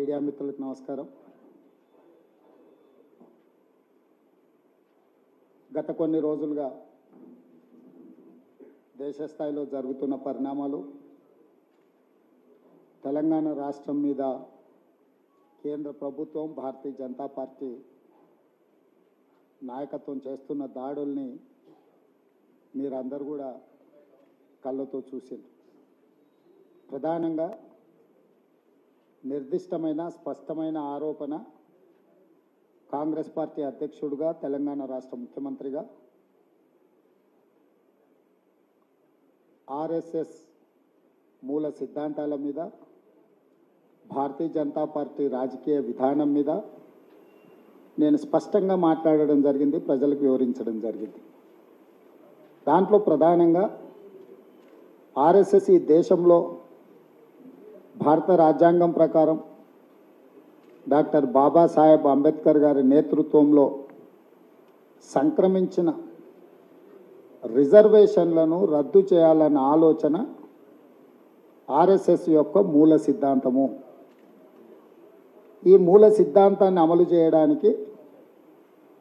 Media మిత్రులకు నమస్కారం. గత కొన్ని రోజులుగా దేశ స్థాయిలో జరుగుతున్న పరిణామాలు, తెలంగాణ రాష్ట్రం మీద కేంద్ర ప్రభుత్వం, భారతీయ జనతా పార్టీ నాయకత్వం చేస్తున్న దాడుల్ని మీరందరూ కూడా కళ్ళతో చూసారు. ప్రధానంగా నిర్దిష్టమైన స్పష్టమైన ఆరోపణ, కాంగ్రెస్ పార్టీ అధ్యక్షుడిగా, తెలంగాణ రాష్ట్ర ముఖ్యమంత్రిగా ఆర్ఎస్ఎస్ మూల సిద్ధాంతాల మీద, భారతీయ జనతా పార్టీ రాజకీయ విధానం మీద నేను స్పష్టంగా మాట్లాడడం జరిగింది, ప్రజలకు వివరించడం జరిగింది. దాంట్లో ప్రధానంగా ఆర్ఎస్ఎస్ ఈ దేశంలో భారత రాజ్యాంగం ప్రకారం డాక్టర్ బాబాసాహెబ్ అంబేద్కర్ గారి నేతృత్వంలో సంక్రమించిన రిజర్వేషన్లను రద్దు చేయాలన్న ఆలోచన ఆర్ఎస్ఎస్ యొక్క మూల సిద్ధాంతము. ఈ మూల సిద్ధాంతాన్ని అమలు చేయడానికి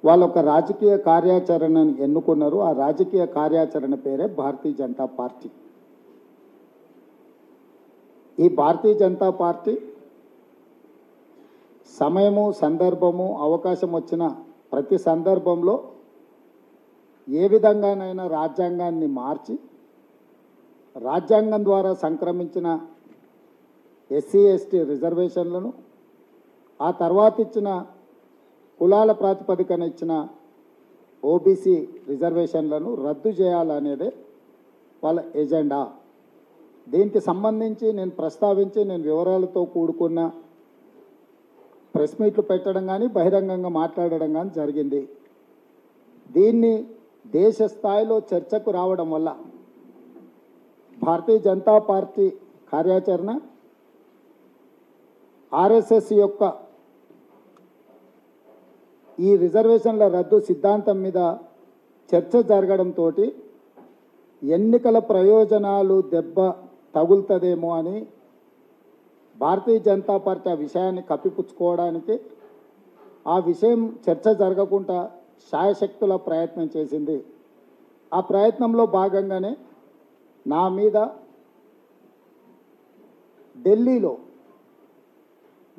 వాళ్ళు ఒక రాజకీయ కార్యాచరణను ఎన్నుకున్నారు. ఆ రాజకీయ కార్యాచరణ పేరే భారతీయ జనతా పార్టీ. ఈ భారతీయ జనతా పార్టీ సమయము, సందర్భము, అవకాశం వచ్చిన ప్రతి సందర్భంలో ఏ విధంగానైనా రాజ్యాంగాన్ని మార్చి, రాజ్యాంగం ద్వారా సంక్రమించిన ఎస్సీ ఎస్టీ రిజర్వేషన్లను, ఆ తర్వాత ఇచ్చిన కులాల ప్రాతిపదికన ఇచ్చిన ఓబీసీ రిజర్వేషన్లను రద్దు చేయాలనేదే వాళ్ళ ఎజెండా. దీనికి సంబంధించి నేను ప్రస్తావించి, నేను వివరాలతో కూడుకున్న ప్రెస్ మీట్లు పెట్టడం కానీ, బహిరంగంగా మాట్లాడడం కానీ జరిగింది. దీన్ని దేశ స్థాయిలో చర్చకు రావడం వల్ల భారతీయ జనతా పార్టీ కార్యాచరణ, ఆర్ఎస్ఎస్ యొక్క ఈ రిజర్వేషన్ల రద్దు సిద్ధాంతం మీద చర్చ జరగడంతో ఎన్నికల ప్రయోజనాలు దెబ్బ తగులుతుందేమో అని భారతీయ జనతా పార్టీ ఆ విషయాన్ని కప్పిపుచ్చుకోవడానికి, ఆ విషయం చర్చ జరగకుండా శాయశక్తుల ప్రయత్నం చేసింది. ఆ ప్రయత్నంలో భాగంగానే నా మీద ఢిల్లీలో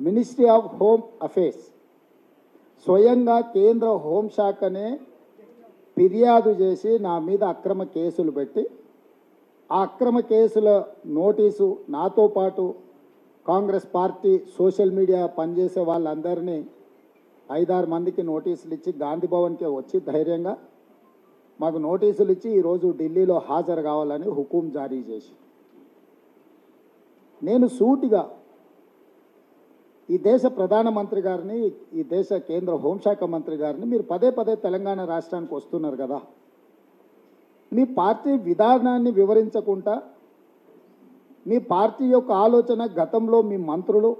మినిస్ట్రీ ఆఫ్ హోమ్ అఫేర్స్ స్వయంగా కేంద్ర హోంశాఖనే ఫిర్యాదు చేసి నా మీద అక్రమ కేసులు పెట్టి, ఆ అక్రమ కేసుల నోటీసు నాతో పాటు కాంగ్రెస్ పార్టీ సోషల్ మీడియా పనిచేసే వాళ్ళందరినీ 5-6 మందికి నోటీసులు ఇచ్చి గాంధీ భవన్కి వచ్చి ధైర్యంగా మాకు నోటీసులు ఇచ్చి ఈరోజు ఢిల్లీలో హాజరు కావాలని హుకుం జారీ చేసి, నేను సూటిగా ఈ దేశ ప్రధానమంత్రి గారిని, ఈ దేశ కేంద్ర హోంశాఖ మంత్రి గారిని, మీరు పదే పదే తెలంగాణ రాష్ట్రానికి వస్తున్నారు కదా, మీ పార్టీ విధానాన్ని వివరించకుండా, మీ పార్టీ యొక్క ఆలోచన, గతంలో మీ మంత్రులు,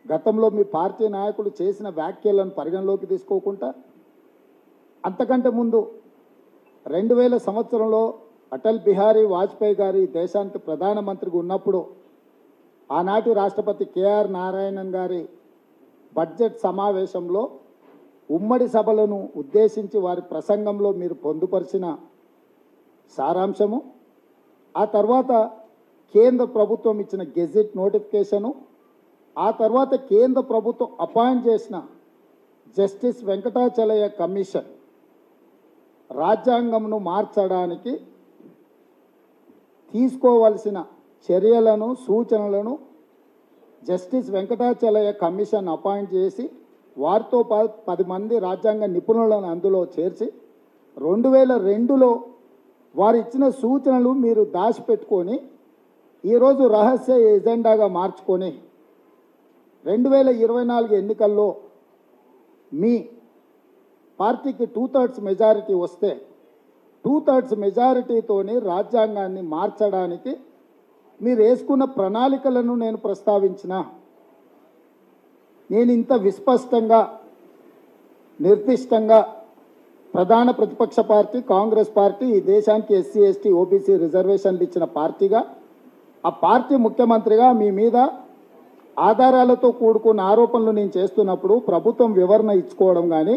గతంలో మీ పార్టీ నాయకులు చేసిన వ్యాఖ్యలను పరిగణలోకి తీసుకోకుండా, అంతకంటే ముందు 2000 సంవత్సరంలో అటల్ బిహారీ వాజ్పేయి గారి దేశానికి ప్రధానమంత్రిగా ఉన్నప్పుడు ఆనాటి రాష్ట్రపతి కేఆర్ నారాయణన్ గారి బడ్జెట్ సమావేశంలో ఉమ్మడి సభలను ఉద్దేశించి వారి ప్రసంగంలో మీరు పొందుపరిచిన సారాంశము, ఆ తర్వాత కేంద్ర ప్రభుత్వం ఇచ్చిన గెజిట్ నోటిఫికేషను, ఆ తర్వాత కేంద్ర ప్రభుత్వం అపాయింట్ చేసిన జస్టిస్ వెంకటాచలయ్య కమిషన్ రాజ్యాంగంను మార్చడానికి తీసుకోవలసిన చర్యలను, సూచనలను జస్టిస్ వెంకటాచలయ్య కమిషన్ అపాయింట్ చేసి, వారితో 10 మంది రాజ్యాంగ నిపుణులను అందులో చేర్చి 2002లో వారు ఇచ్చిన సూచనలు మీరు దాచిపెట్టుకొని ఈరోజు రహస్య ఎజెండాగా మార్చుకొని 2024 ఎన్నికల్లో మీ పార్టీకి 2/3 మెజారిటీ వస్తే 2/3 మెజారిటీతోని రాజ్యాంగాన్ని మార్చడానికి మీరు వేసుకున్న ప్రణాళికలను నేను ప్రస్తావించిన, నేను ఇంత విస్పష్టంగా, నిర్దిష్టంగా ప్రధాన ప్రతిపక్ష పార్టీ కాంగ్రెస్ పార్టీ ఈ దేశానికి ఎస్సీ ఎస్టీ ఓబీసీ రిజర్వేషన్లు ఇచ్చిన పార్టీగా, ఆ పార్టీ ముఖ్యమంత్రిగా మీ మీద ఆధారాలతో కూడుకున్న ఆరోపణలు నేను చేస్తున్నప్పుడు ప్రభుత్వం వివరణ ఇచ్చుకోవడం కానీ,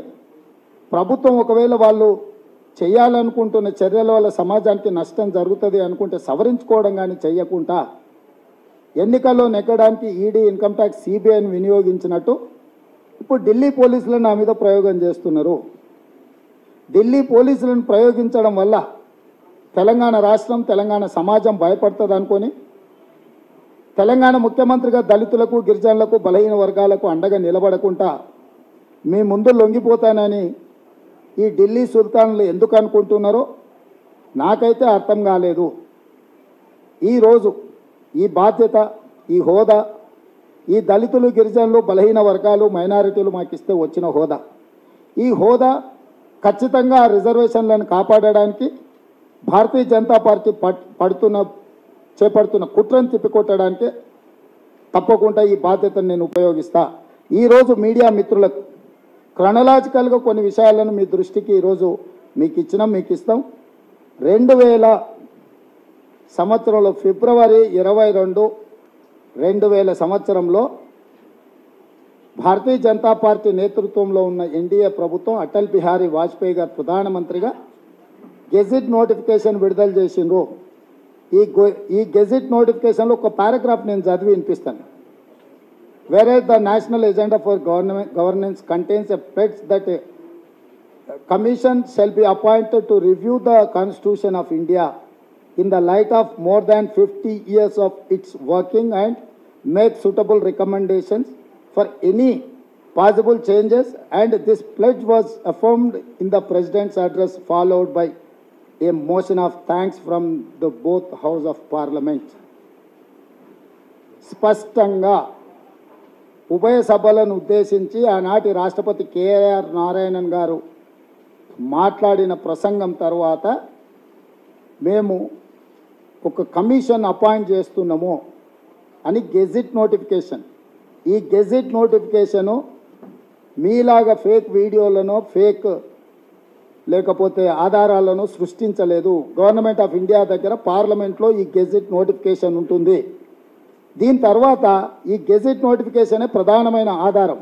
ప్రభుత్వం ఒకవేళ వాళ్ళు చేయాలనుకుంటున్న చర్యల వల్ల సమాజానికి నష్టం జరుగుతుంది అనుకుంటే సవరించుకోవడం కానీ చేయకుండా ఎన్నికల్లో నెగ్గడానికి ఈడీ, ఇన్కమ్ ట్యాక్స్, సిబిఐని వినియోగించినట్టు ఇప్పుడు ఢిల్లీ పోలీసులు నా మీద ప్రయోగం చేస్తున్నారు. ఢిల్లీ పోలీసులను ప్రయోగించడం వల్ల తెలంగాణ రాష్ట్రం, తెలంగాణ సమాజం భయపడుతుంది అనుకొని తెలంగాణ ముఖ్యమంత్రిగా దళితులకు, గిరిజనులకు, బలహీన వర్గాలకు అండగా నిలబడకుండా మీ ముందు లొంగిపోతానని ఈ ఢిల్లీ సుల్తాన్లు ఎందుకు అనుకుంటున్నారో నాకైతే అర్థం కాలేదు. ఈరోజు ఈ బాధ్యత, ఈ హోదా, ఈ దళితులు, గిరిజనులు, బలహీన వర్గాలు, మైనారిటీలు మాకు ఇస్తే వచ్చిన హోదా, ఈ హోదా ఖచ్చితంగా రిజర్వేషన్లను కాపాడడానికి భారతీయ జనతా పార్టీ చేపడుతున్న కుట్రను తిప్పికొట్టడానికి తప్పకుండా ఈ బాధ్యతను నేను ఉపయోగిస్తా. ఈరోజు మీడియా మిత్రులకు క్రొనలాజికల్గా కొన్ని విషయాలను మీ దృష్టికి ఈరోజు మీకు ఇస్తాం. 2000 సంవత్సరంలో ఫిబ్రవరి 22, 2000 సంవత్సరంలో భారతీయ జనతా పార్టీ నేతృత్వంలో ఉన్న ఎన్డీఏ ప్రభుత్వం అటల్ బిహారీ వాజ్పేయి గారు ప్రధానమంత్రిగా గెజిట్ నోటిఫికేషన్ విడుదల చేసిండ్రు. ఈ గెజిట్ నోటిఫికేషన్లో ఒక పారాగ్రాఫ్ నేను చదివి వినిపిస్తాను. Whereas the national agenda for governance contains a pledge that a commission shall be appointed to review the Constitution of India in the light of more than 50 years of its working and make suitable recommendations for any possible changes, and this pledge was affirmed in the President's address followed by a motion of thanks from the both House of Parliament. స్పష్టంగా ఉభయ సభలను ఉద్దేశించి ఆనాటి రాష్ట్రపతి KR Narayanan గారు మాట్లాడిన ప్రసంగం తర్వాత మేము ఒక కమిషన్ అపాయింట్ చేస్తున్నాము అని గెజిట్ నోటిఫికేషన్. ఈ గెజిట్ నోటిఫికేషను మీలాగా ఫేక్ వీడియోలను, ఫేక్ లేకపోతే ఆధారాలను సృష్టించలేదు. గవర్నమెంట్ ఆఫ్ ఇండియా దగ్గర పార్లమెంట్లో ఈ గెజిట్ నోటిఫికేషన్ ఉంటుంది. దీని తర్వాత ఈ గెజిట్ నోటిఫికేషనే ప్రధానమైన ఆధారం.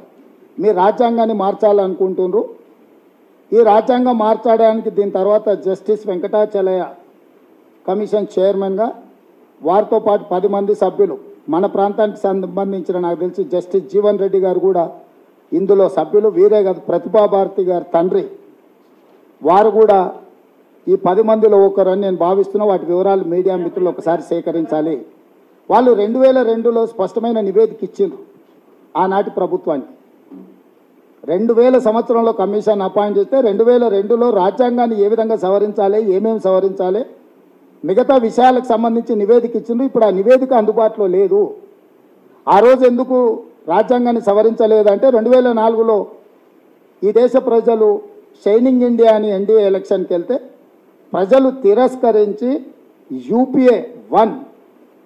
మీరు రాజ్యాంగాన్ని మార్చాలనుకుంటున్నారు. ఈ రాజ్యాంగం మార్చడానికి దీని తర్వాత జస్టిస్ వెంకటాచలయ కమిషన్ చైర్మన్గా, వారితో పాటు 10 మంది సభ్యులు, మన ప్రాంతానికి సంబంధించిన నాకు తెలిసి జస్టిస్ జీవన్ రెడ్డి గారు కూడా ఇందులో సభ్యులు. వీరే కాదు, ప్రతిభా భారతి గారి తండ్రి వారు కూడా ఈ 10 మందిలో ఒకరని నేను భావిస్తున్నా. వాటి వివరాలు మీడియా మిత్రులు ఒకసారి సేకరించాలి. వాళ్ళు 2002లో స్పష్టమైన నివేదిక ఇచ్చిండ్రు ఆనాటి ప్రభుత్వానికి. 2000 సంవత్సరంలో కమిషన్ అపాయింట్ చేస్తే 2002లో రాజ్యాంగాన్ని ఏ విధంగా సవరించాలి, ఏమేమి సవరించాలి, మిగతా విషయాలకు సంబంధించి నివేదిక ఇచ్చిండ్రు. ఇప్పుడు ఆ నివేదిక అందుబాటులో లేదు. ఆ రోజు ఎందుకు రాజ్యాంగాన్ని సవరించలేదంటే 2004లో ఈ దేశ ప్రజలు షైనింగ్ ఇండియా అని ఎన్డీఏ ఎలక్షన్కి వెళ్తే ప్రజలు తిరస్కరించి యూపీఏ 1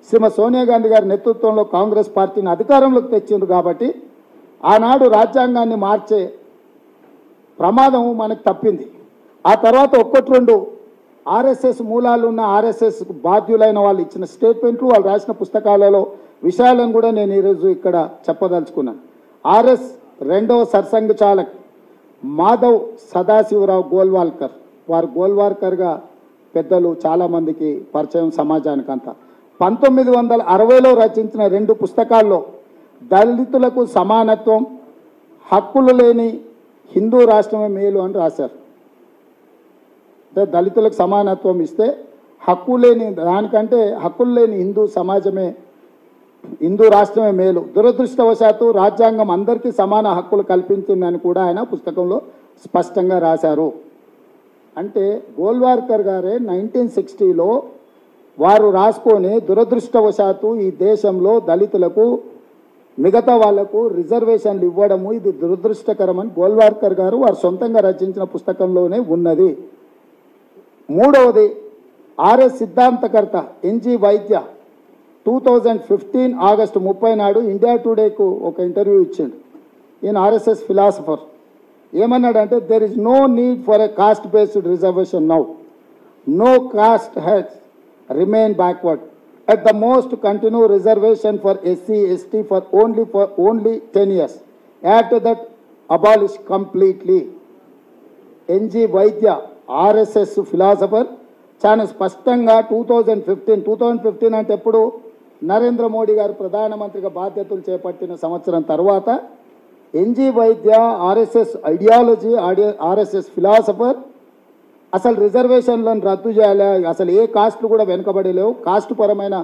శ్రీమతి సోనియా గాంధీ గారి నేతృత్వంలో కాంగ్రెస్ పార్టీని అధికారంలోకి తెచ్చిండ్రు. కాబట్టి ఆనాడు రాజ్యాంగాన్ని మార్చే ప్రమాదం మనకు తప్పింది. ఆ తర్వాత 1-2 ఆర్ఎస్ఎస్ మూలాలు ఉన్న, ఆర్ఎస్ఎస్ బాధ్యులైన వాళ్ళు ఇచ్చిన స్టేట్మెంట్లు, వాళ్ళు రాసిన పుస్తకాలలో విషయాలను కూడా నేను ఈరోజు ఇక్కడ చెప్పదలుచుకున్నాను. ఆర్ఎస్ 2వ సర్సంఘ చాలక్ మాధవ్ సదాశివరావు గోల్వాల్కర్, వారు గోల్వాల్కర్గా పెద్దలు చాలామందికి పరిచయం సమాజానికంతా. 1960లో రచించిన 2 పుస్తకాల్లో దళితులకు సమానత్వం, హక్కులు లేని హిందూ రాష్ట్రమే మేలు అని రాశారు. అంటే దళితులకు సమానత్వం ఇస్తే హక్కు లేని దానికంటే హక్కులు లేని హిందూ రాష్ట్రమే మేలు. దురదృష్టవశాత్తు రాజ్యాంగం అందరికీ సమాన హక్కులు కల్పించిందని కూడా ఆయన పుస్తకంలో స్పష్టంగా రాశారు. అంటే గోల్వాల్కర్ గారే 1960లో వారు రాసుకొని దురదృష్టవశాత్తు ఈ దేశంలో దళితులకు, మిగతా వాళ్లకు రిజర్వేషన్లు ఇవ్వడము ఇది దురదృష్టకరమని గోల్వాల్కర్ గారు వారు సొంతంగా రచించిన పుస్తకంలోనే ఉన్నది. 3వది ఆర్ఎస్ సిద్ధాంతకర్త ఎన్జి వైద్య 2015 ఆగస్టు 30 నాడు ఇండియా టుడేకు ఒక ఇంటర్వ్యూ ఇచ్చిండు. ఈయన ఆర్ఎస్ఎస్ ఫిలాసఫర్. ఏమన్నాడంటే, there is no need for a caste based reservation now. No caste has remain backward. at the most continue reservation for SC, ST for only 10 years. After that, abolish completely. NG Vaidya, RSS philosopher, చాలా స్పష్టంగా 2015 అంటే ఎప్పుడు నరేంద్ర మోడీ గారు ప్రధానమంత్రిగా బాధ్యతలు చేపట్టిన సంవత్సరం తర్వాత ఎన్జీ వైద్య ఆర్ఎస్ఎస్ ఐడియాలజీ ఆర్ఎస్ఎస్ ఫిలాసఫర్ అసలు రిజర్వేషన్లను రద్దు చేయాలి, అసలు ఏ కాస్ట్లు కూడా వెనుకబడలేవు, కాస్ట్ పరమైన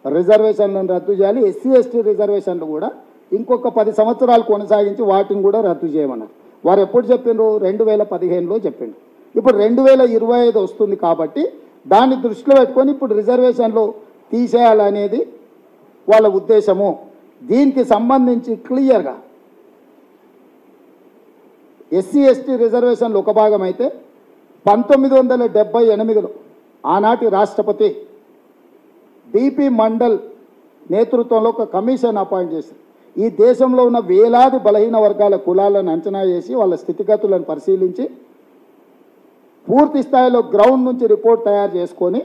రిజర్వేషన్లను రద్దు చేయాలి, ఎస్సీ ఎస్టీ రిజర్వేషన్లు కూడా ఇంకొక 10 సంవత్సరాలు కొనసాగించి వాటిని కూడా రద్దు చేయమన్నారు. వారు ఎప్పుడు చెప్పిండ్రు? 2015లో చెప్పిండ్రు. ఇప్పుడు 2025 వస్తుంది కాబట్టి దాన్ని దృష్టిలో పెట్టుకొని ఇప్పుడు రిజర్వేషన్లు తీసేయాలనేది వాళ్ళ ఉద్దేశము. దీనికి సంబంధించి క్లియర్గా ఎస్సీ ఎస్టీ రిజర్వేషన్లు ఒక భాగం అయితే 1978లో ఆనాటి రాష్ట్రపతి బిపి మండల్ నేతృత్వంలో ఒక కమిషన్ అపాయింట్ చేశారు. ఈ దేశంలో ఉన్న వేలాది బలహీన వర్గాల కులాలను అంచనా చేసి వాళ్ళ స్థితిగతులను పరిశీలించి పూర్తి స్థాయిలో గ్రౌండ్ నుంచి రిపోర్ట్ తయారు చేసుకొని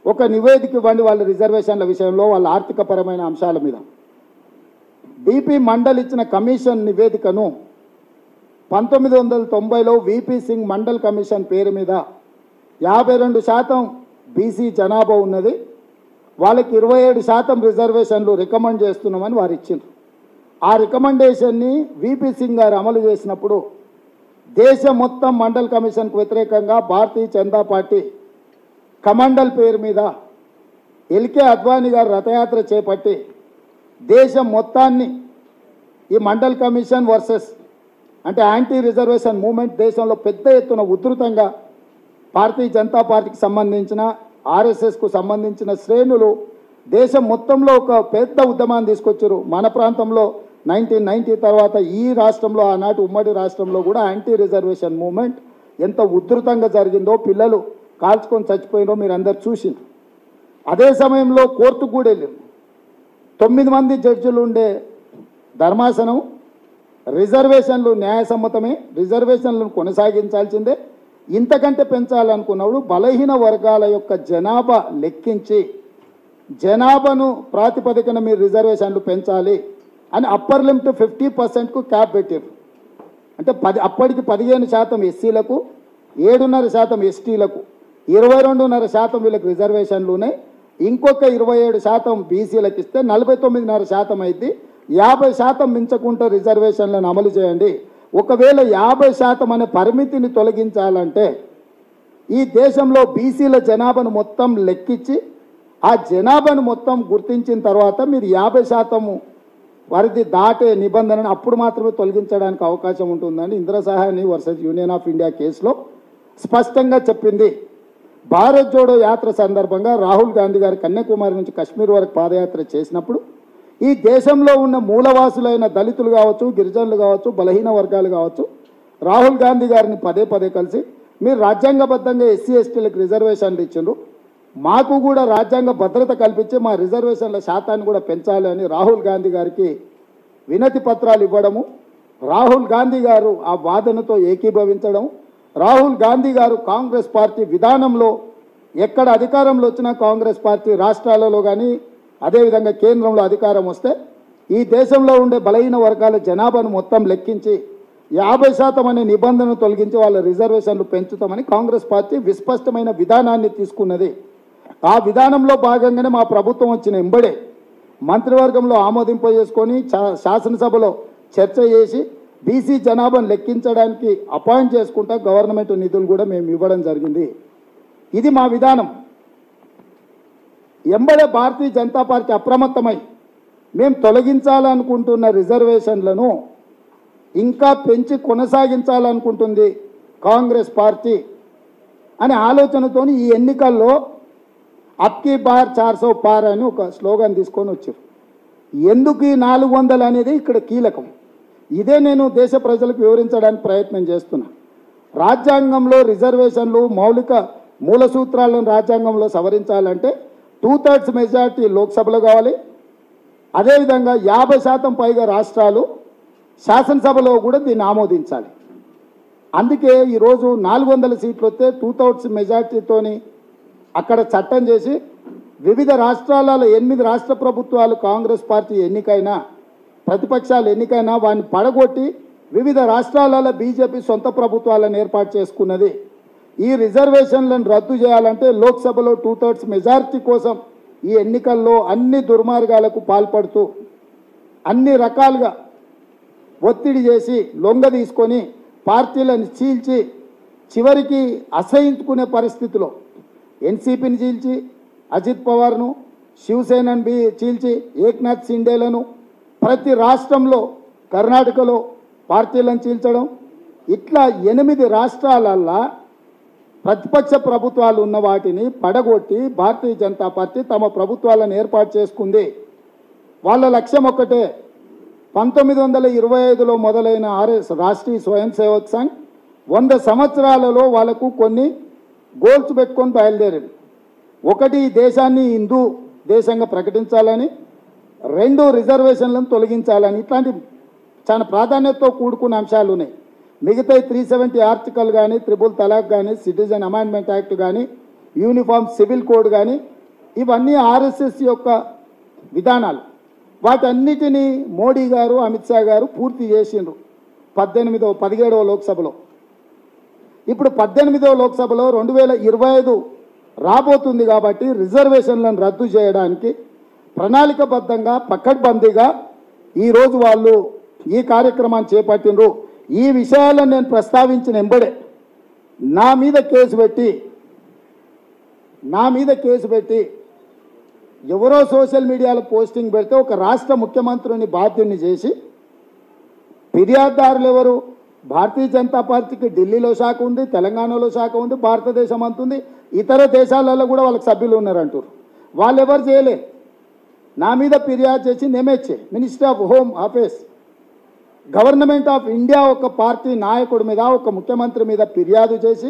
ఒక నివేదిక ఇవ్వండి వాళ్ళ రిజర్వేషన్ల విషయంలో, వాళ్ళ ఆర్థికపరమైన అంశాల మీద. బిపి మండల్ ఇచ్చిన కమిషన్ నివేదికను 1990లో విపి సింగ్ మండల్ కమిషన్ పేరు మీద 52% బీసీ జనాభా ఉన్నది, వాళ్ళకి 27% రిజర్వేషన్లు రికమెండ్ చేస్తున్నామని వారు ఇచ్చిండ్రు. ఆ రికమెండేషన్ని విపి సింగ్ గారు అమలు చేసినప్పుడు దేశం మొత్తం మండల్ కమిషన్కు వ్యతిరేకంగా భారతీయ జనతా పార్టీ కమండల్ పేరు మీద ఎల్కే అద్వానీ గారు రథయాత్ర చేపట్టి దేశం మొత్తాన్ని ఈ మండల్ కమిషన్ వర్సెస్ అంటే యాంటీ రిజర్వేషన్ మూమెంట్ దేశంలో పెద్ద ఎత్తున ఉధృతంగా భారతీయ జనతా పార్టీకి సంబంధించిన ఆర్ఎస్ఎస్కు సంబంధించిన శ్రేణులు దేశం మొత్తంలో ఒక పెద్ద ఉద్యమాన్ని తీసుకొచ్చారు. మన ప్రాంతంలో 1990 తర్వాత ఈ రాష్ట్రంలో ఆనాటి ఉమ్మడి రాష్ట్రంలో కూడా యాంటీ రిజర్వేషన్ మూమెంట్ ఎంత ఉధృతంగా జరిగిందో, పిల్లలు కాల్చుకొని చచ్చిపోయిందో మీరు అందరు చూసిండ్రు. అదే సమయంలో కోర్టుకు కూడా వెళ్ళింది. 9 మంది జడ్జిలు ఉండే ధర్మాసనం రిజర్వేషన్లు న్యాయసమ్మతమే, రిజర్వేషన్లను కొనసాగించాల్సిందే, ఇంతకంటే పెంచాలనుకున్నప్పుడు బలహీన వర్గాల యొక్క జనాభా లెక్కించి జనాభాను ప్రాతిపదికన మీరు రిజర్వేషన్లు పెంచాలి అని అప్పర్ లిమిట్ 50%కు క్యాప్ పెట్టారు. అంటే అప్పటికి 15% ఎస్సీలకు, 7.5% ఎస్టీలకు, 22.5% వీళ్ళకి రిజర్వేషన్లు ఉన్నాయి. ఇంకొక 27% బీసీలకు ఇస్తే 49.5% అయింది. 50% మించకుండా రిజర్వేషన్లను అమలు చేయండి. ఒకవేళ 50% అనే పరిమితిని తొలగించాలంటే ఈ దేశంలో బీసీల జనాభాను మొత్తం లెక్కించి ఆ జనాభాను మొత్తం గుర్తించిన తర్వాత మీరు 50% పరిధి దాటే నిబంధనను అప్పుడు మాత్రమే తొలగించడానికి అవకాశం ఉంటుందని Indira Sawhney versus Union of India కేసులో స్పష్టంగా చెప్పింది. భారత్ జోడో యాత్ర సందర్భంగా రాహుల్ గాంధీ గారు కన్యాకుమారి నుంచి కశ్మీర్ వరకు పాదయాత్ర చేసినప్పుడు ఈ దేశంలో ఉన్న మూలవాసులైన దళితులు కావచ్చు, గిరిజనులు కావచ్చు, బలహీన వర్గాలు కావచ్చు, రాహుల్ గాంధీ గారిని పదే కలిసి మీరు రాజ్యాంగబద్ధంగా ఎస్సీ ఎస్టీలకు రిజర్వేషన్లు ఇచ్చిండ్రు, మాకు కూడా రాజ్యాంగ భద్రత కల్పించి మా రిజర్వేషన్ల శాతాన్ని కూడా పెంచాలి అని రాహుల్ గాంధీ గారికి వినతి పత్రాలు ఇవ్వడము, రాహుల్ గాంధీ గారు ఆ వాదనతో ఏకీభవించడం, రాహుల్ గాంధీ గారు కాంగ్రెస్ పార్టీ విధానంలో ఎక్కడ అధికారంలో వచ్చినా కాంగ్రెస్ పార్టీ రాష్ట్రాలలో కానీ అదేవిధంగా కేంద్రంలో అధికారం వస్తే ఈ దేశంలో ఉండే బలహీన వర్గాల జనాభాను మొత్తం లెక్కించి 50% అనే నిబంధనను తొలగించి వాళ్ళ రిజర్వేషన్లు పెంచుతామని కాంగ్రెస్ పార్టీ విస్పష్టమైన విధానాన్ని తీసుకున్నది. ఆ విధానంలో భాగంగానే మా ప్రభుత్వం వచ్చిన ఎంబడే మంత్రివర్గంలో ఆమోదింపజేసుకొని శాసనసభలో చర్చ చేసి బీసీ జనాభాను లెక్కించడానికి అపాయింట్ చేసుకుంటా గవర్నమెంట్ నిధులు కూడా మేము ఇవ్వడం జరిగింది. ఇది మా విధానం. ఎంబడే భారతీయ జనతా పార్టీ అప్రమత్తమై మేము తొలగించాలనుకుంటున్న రిజర్వేషన్లను ఇంకా పెంచి కొనసాగించాలనుకుంటుంది కాంగ్రెస్ పార్టీ అనే ఆలోచనతో ఈ ఎన్నికల్లో అబ్కీ బార్ 400 పార్ అని ఒక స్లోగన్ తీసుకొని వచ్చారు. ఎందుకు ఈ 400 అనేది ఇక్కడ కీలకం. ఇదే నేను దేశ ప్రజలకు వివరించడానికి ప్రయత్నం చేస్తున్నా. రాజ్యాంగంలో రిజర్వేషన్లు మౌలిక మూల సూత్రాలను రాజ్యాంగంలో సవరించాలంటే 2/3 మెజార్టీ లోక్సభలో కావాలి. అదేవిధంగా 50% పైగా రాష్ట్రాలు శాసనసభలో కూడా దీన్ని ఆమోదించాలి. అందుకే ఈరోజు 400 సీట్లు వస్తే 2/3 మెజార్టీతోని అక్కడ చట్టం చేసి వివిధ రాష్ట్రాలలో 8 రాష్ట్ర ప్రభుత్వాలు కాంగ్రెస్ పార్టీ ఎన్నికైనా ప్రతిపక్షాలు ఎన్నికైనా వారిని పడగొట్టి వివిధ రాష్ట్రాలలో బీజేపీ సొంత ప్రభుత్వాలను ఏర్పాటు చేసుకున్నది. ఈ రిజర్వేషన్లను రద్దు చేయాలంటే లోక్సభలో 2/3 మెజారిటీ కోసం ఈ ఎన్నికల్లో అన్ని దుర్మార్గాలకు పాల్పడుతూ అన్ని రకాలుగా ఒత్తిడి చేసి లొంగ తీసుకొని పార్టీలను చీల్చి చివరికి అసహించుకునే పరిస్థితిలో ఎన్సీపీని చీల్చి అజిత్ పవార్ను శివసేనను చీల్చి ఏక్నాథ్ షిండేలను ప్రతి రాష్ట్రంలో కర్ణాటకలో పార్టీలను చీల్చడం ఇట్లా 8 రాష్ట్రాలల్లో ప్రతిపక్ష ప్రభుత్వాలు ఉన్న వాటిని పడగొట్టి భారతీయ జనతా పార్టీ తమ ప్రభుత్వాలను ఏర్పాటు చేసుకుంది. వాళ్ళ లక్ష్యం ఒక్కటే, 1925లో మొదలైన రాష్ట్రీయ స్వయం సేవక్ సంఘ్ 100 సంవత్సరాలలో వాళ్ళకు కొన్ని గోల్స్ పెట్టుకొని బయలుదేరింది. ఒకటి, దేశాన్ని హిందూ దేశంగా ప్రకటించాలని, 2 రిజర్వేషన్లను తొలగించాలని. ఇట్లాంటి చాలా ప్రాధాన్యతతో కూడుకున్న అంశాలు ఉన్నాయి. మిగతా 370 ఆర్టికల్ కానీ, ట్రిపుల్ తలాక్ కానీ, సిటిజన్ అమెండ్మెంట్ యాక్ట్ కానీ, యూనిఫామ్ సివిల్ కోడ్ కానీ, ఇవన్నీ ఆర్ఎస్ఎస్ యొక్క విధానాలు. వాటన్నిటినీ మోడీ గారు, అమిత్ షా గారు పూర్తి చేసిండ్రు 17వ లోక్సభలో. ఇప్పుడు 18వ లోక్సభలో 2025 రాబోతుంది కాబట్టి రిజర్వేషన్లను రద్దు చేయడానికి ప్రణాళికబద్ధంగా పకడ్బందీగా ఈరోజు వాళ్ళు ఈ కార్యక్రమాన్ని చేపట్టినరు. ఈ విషయాలను నేను ప్రస్తావించిన ఎంబడే నా మీద కేసు పెట్టి ఎవరో సోషల్ మీడియాలో పోస్టింగ్ పెడితే ఒక రాష్ట్ర ముఖ్యమంత్రిని బాధ్యుని చేసి, ఫిర్యాదుదారులు ఎవరు? భారతీయ జనతా పార్టీకి ఢిల్లీలో శాఖ ఉంది, తెలంగాణలో శాఖ ఉంది, భారతదేశం అంతుంది, ఇతర దేశాలలో కూడా వాళ్ళకి సభ్యులు ఉన్నారంటారు. వాళ్ళు ఎవరు చేయలే. నా మీద ఫిర్యాదు చేసి MHA minister of home affairs government of India ఒక పార్టీ నాయకుడి మీద, ఒక ముఖ్యమంత్రి మీద ఫిర్యాదు చేసి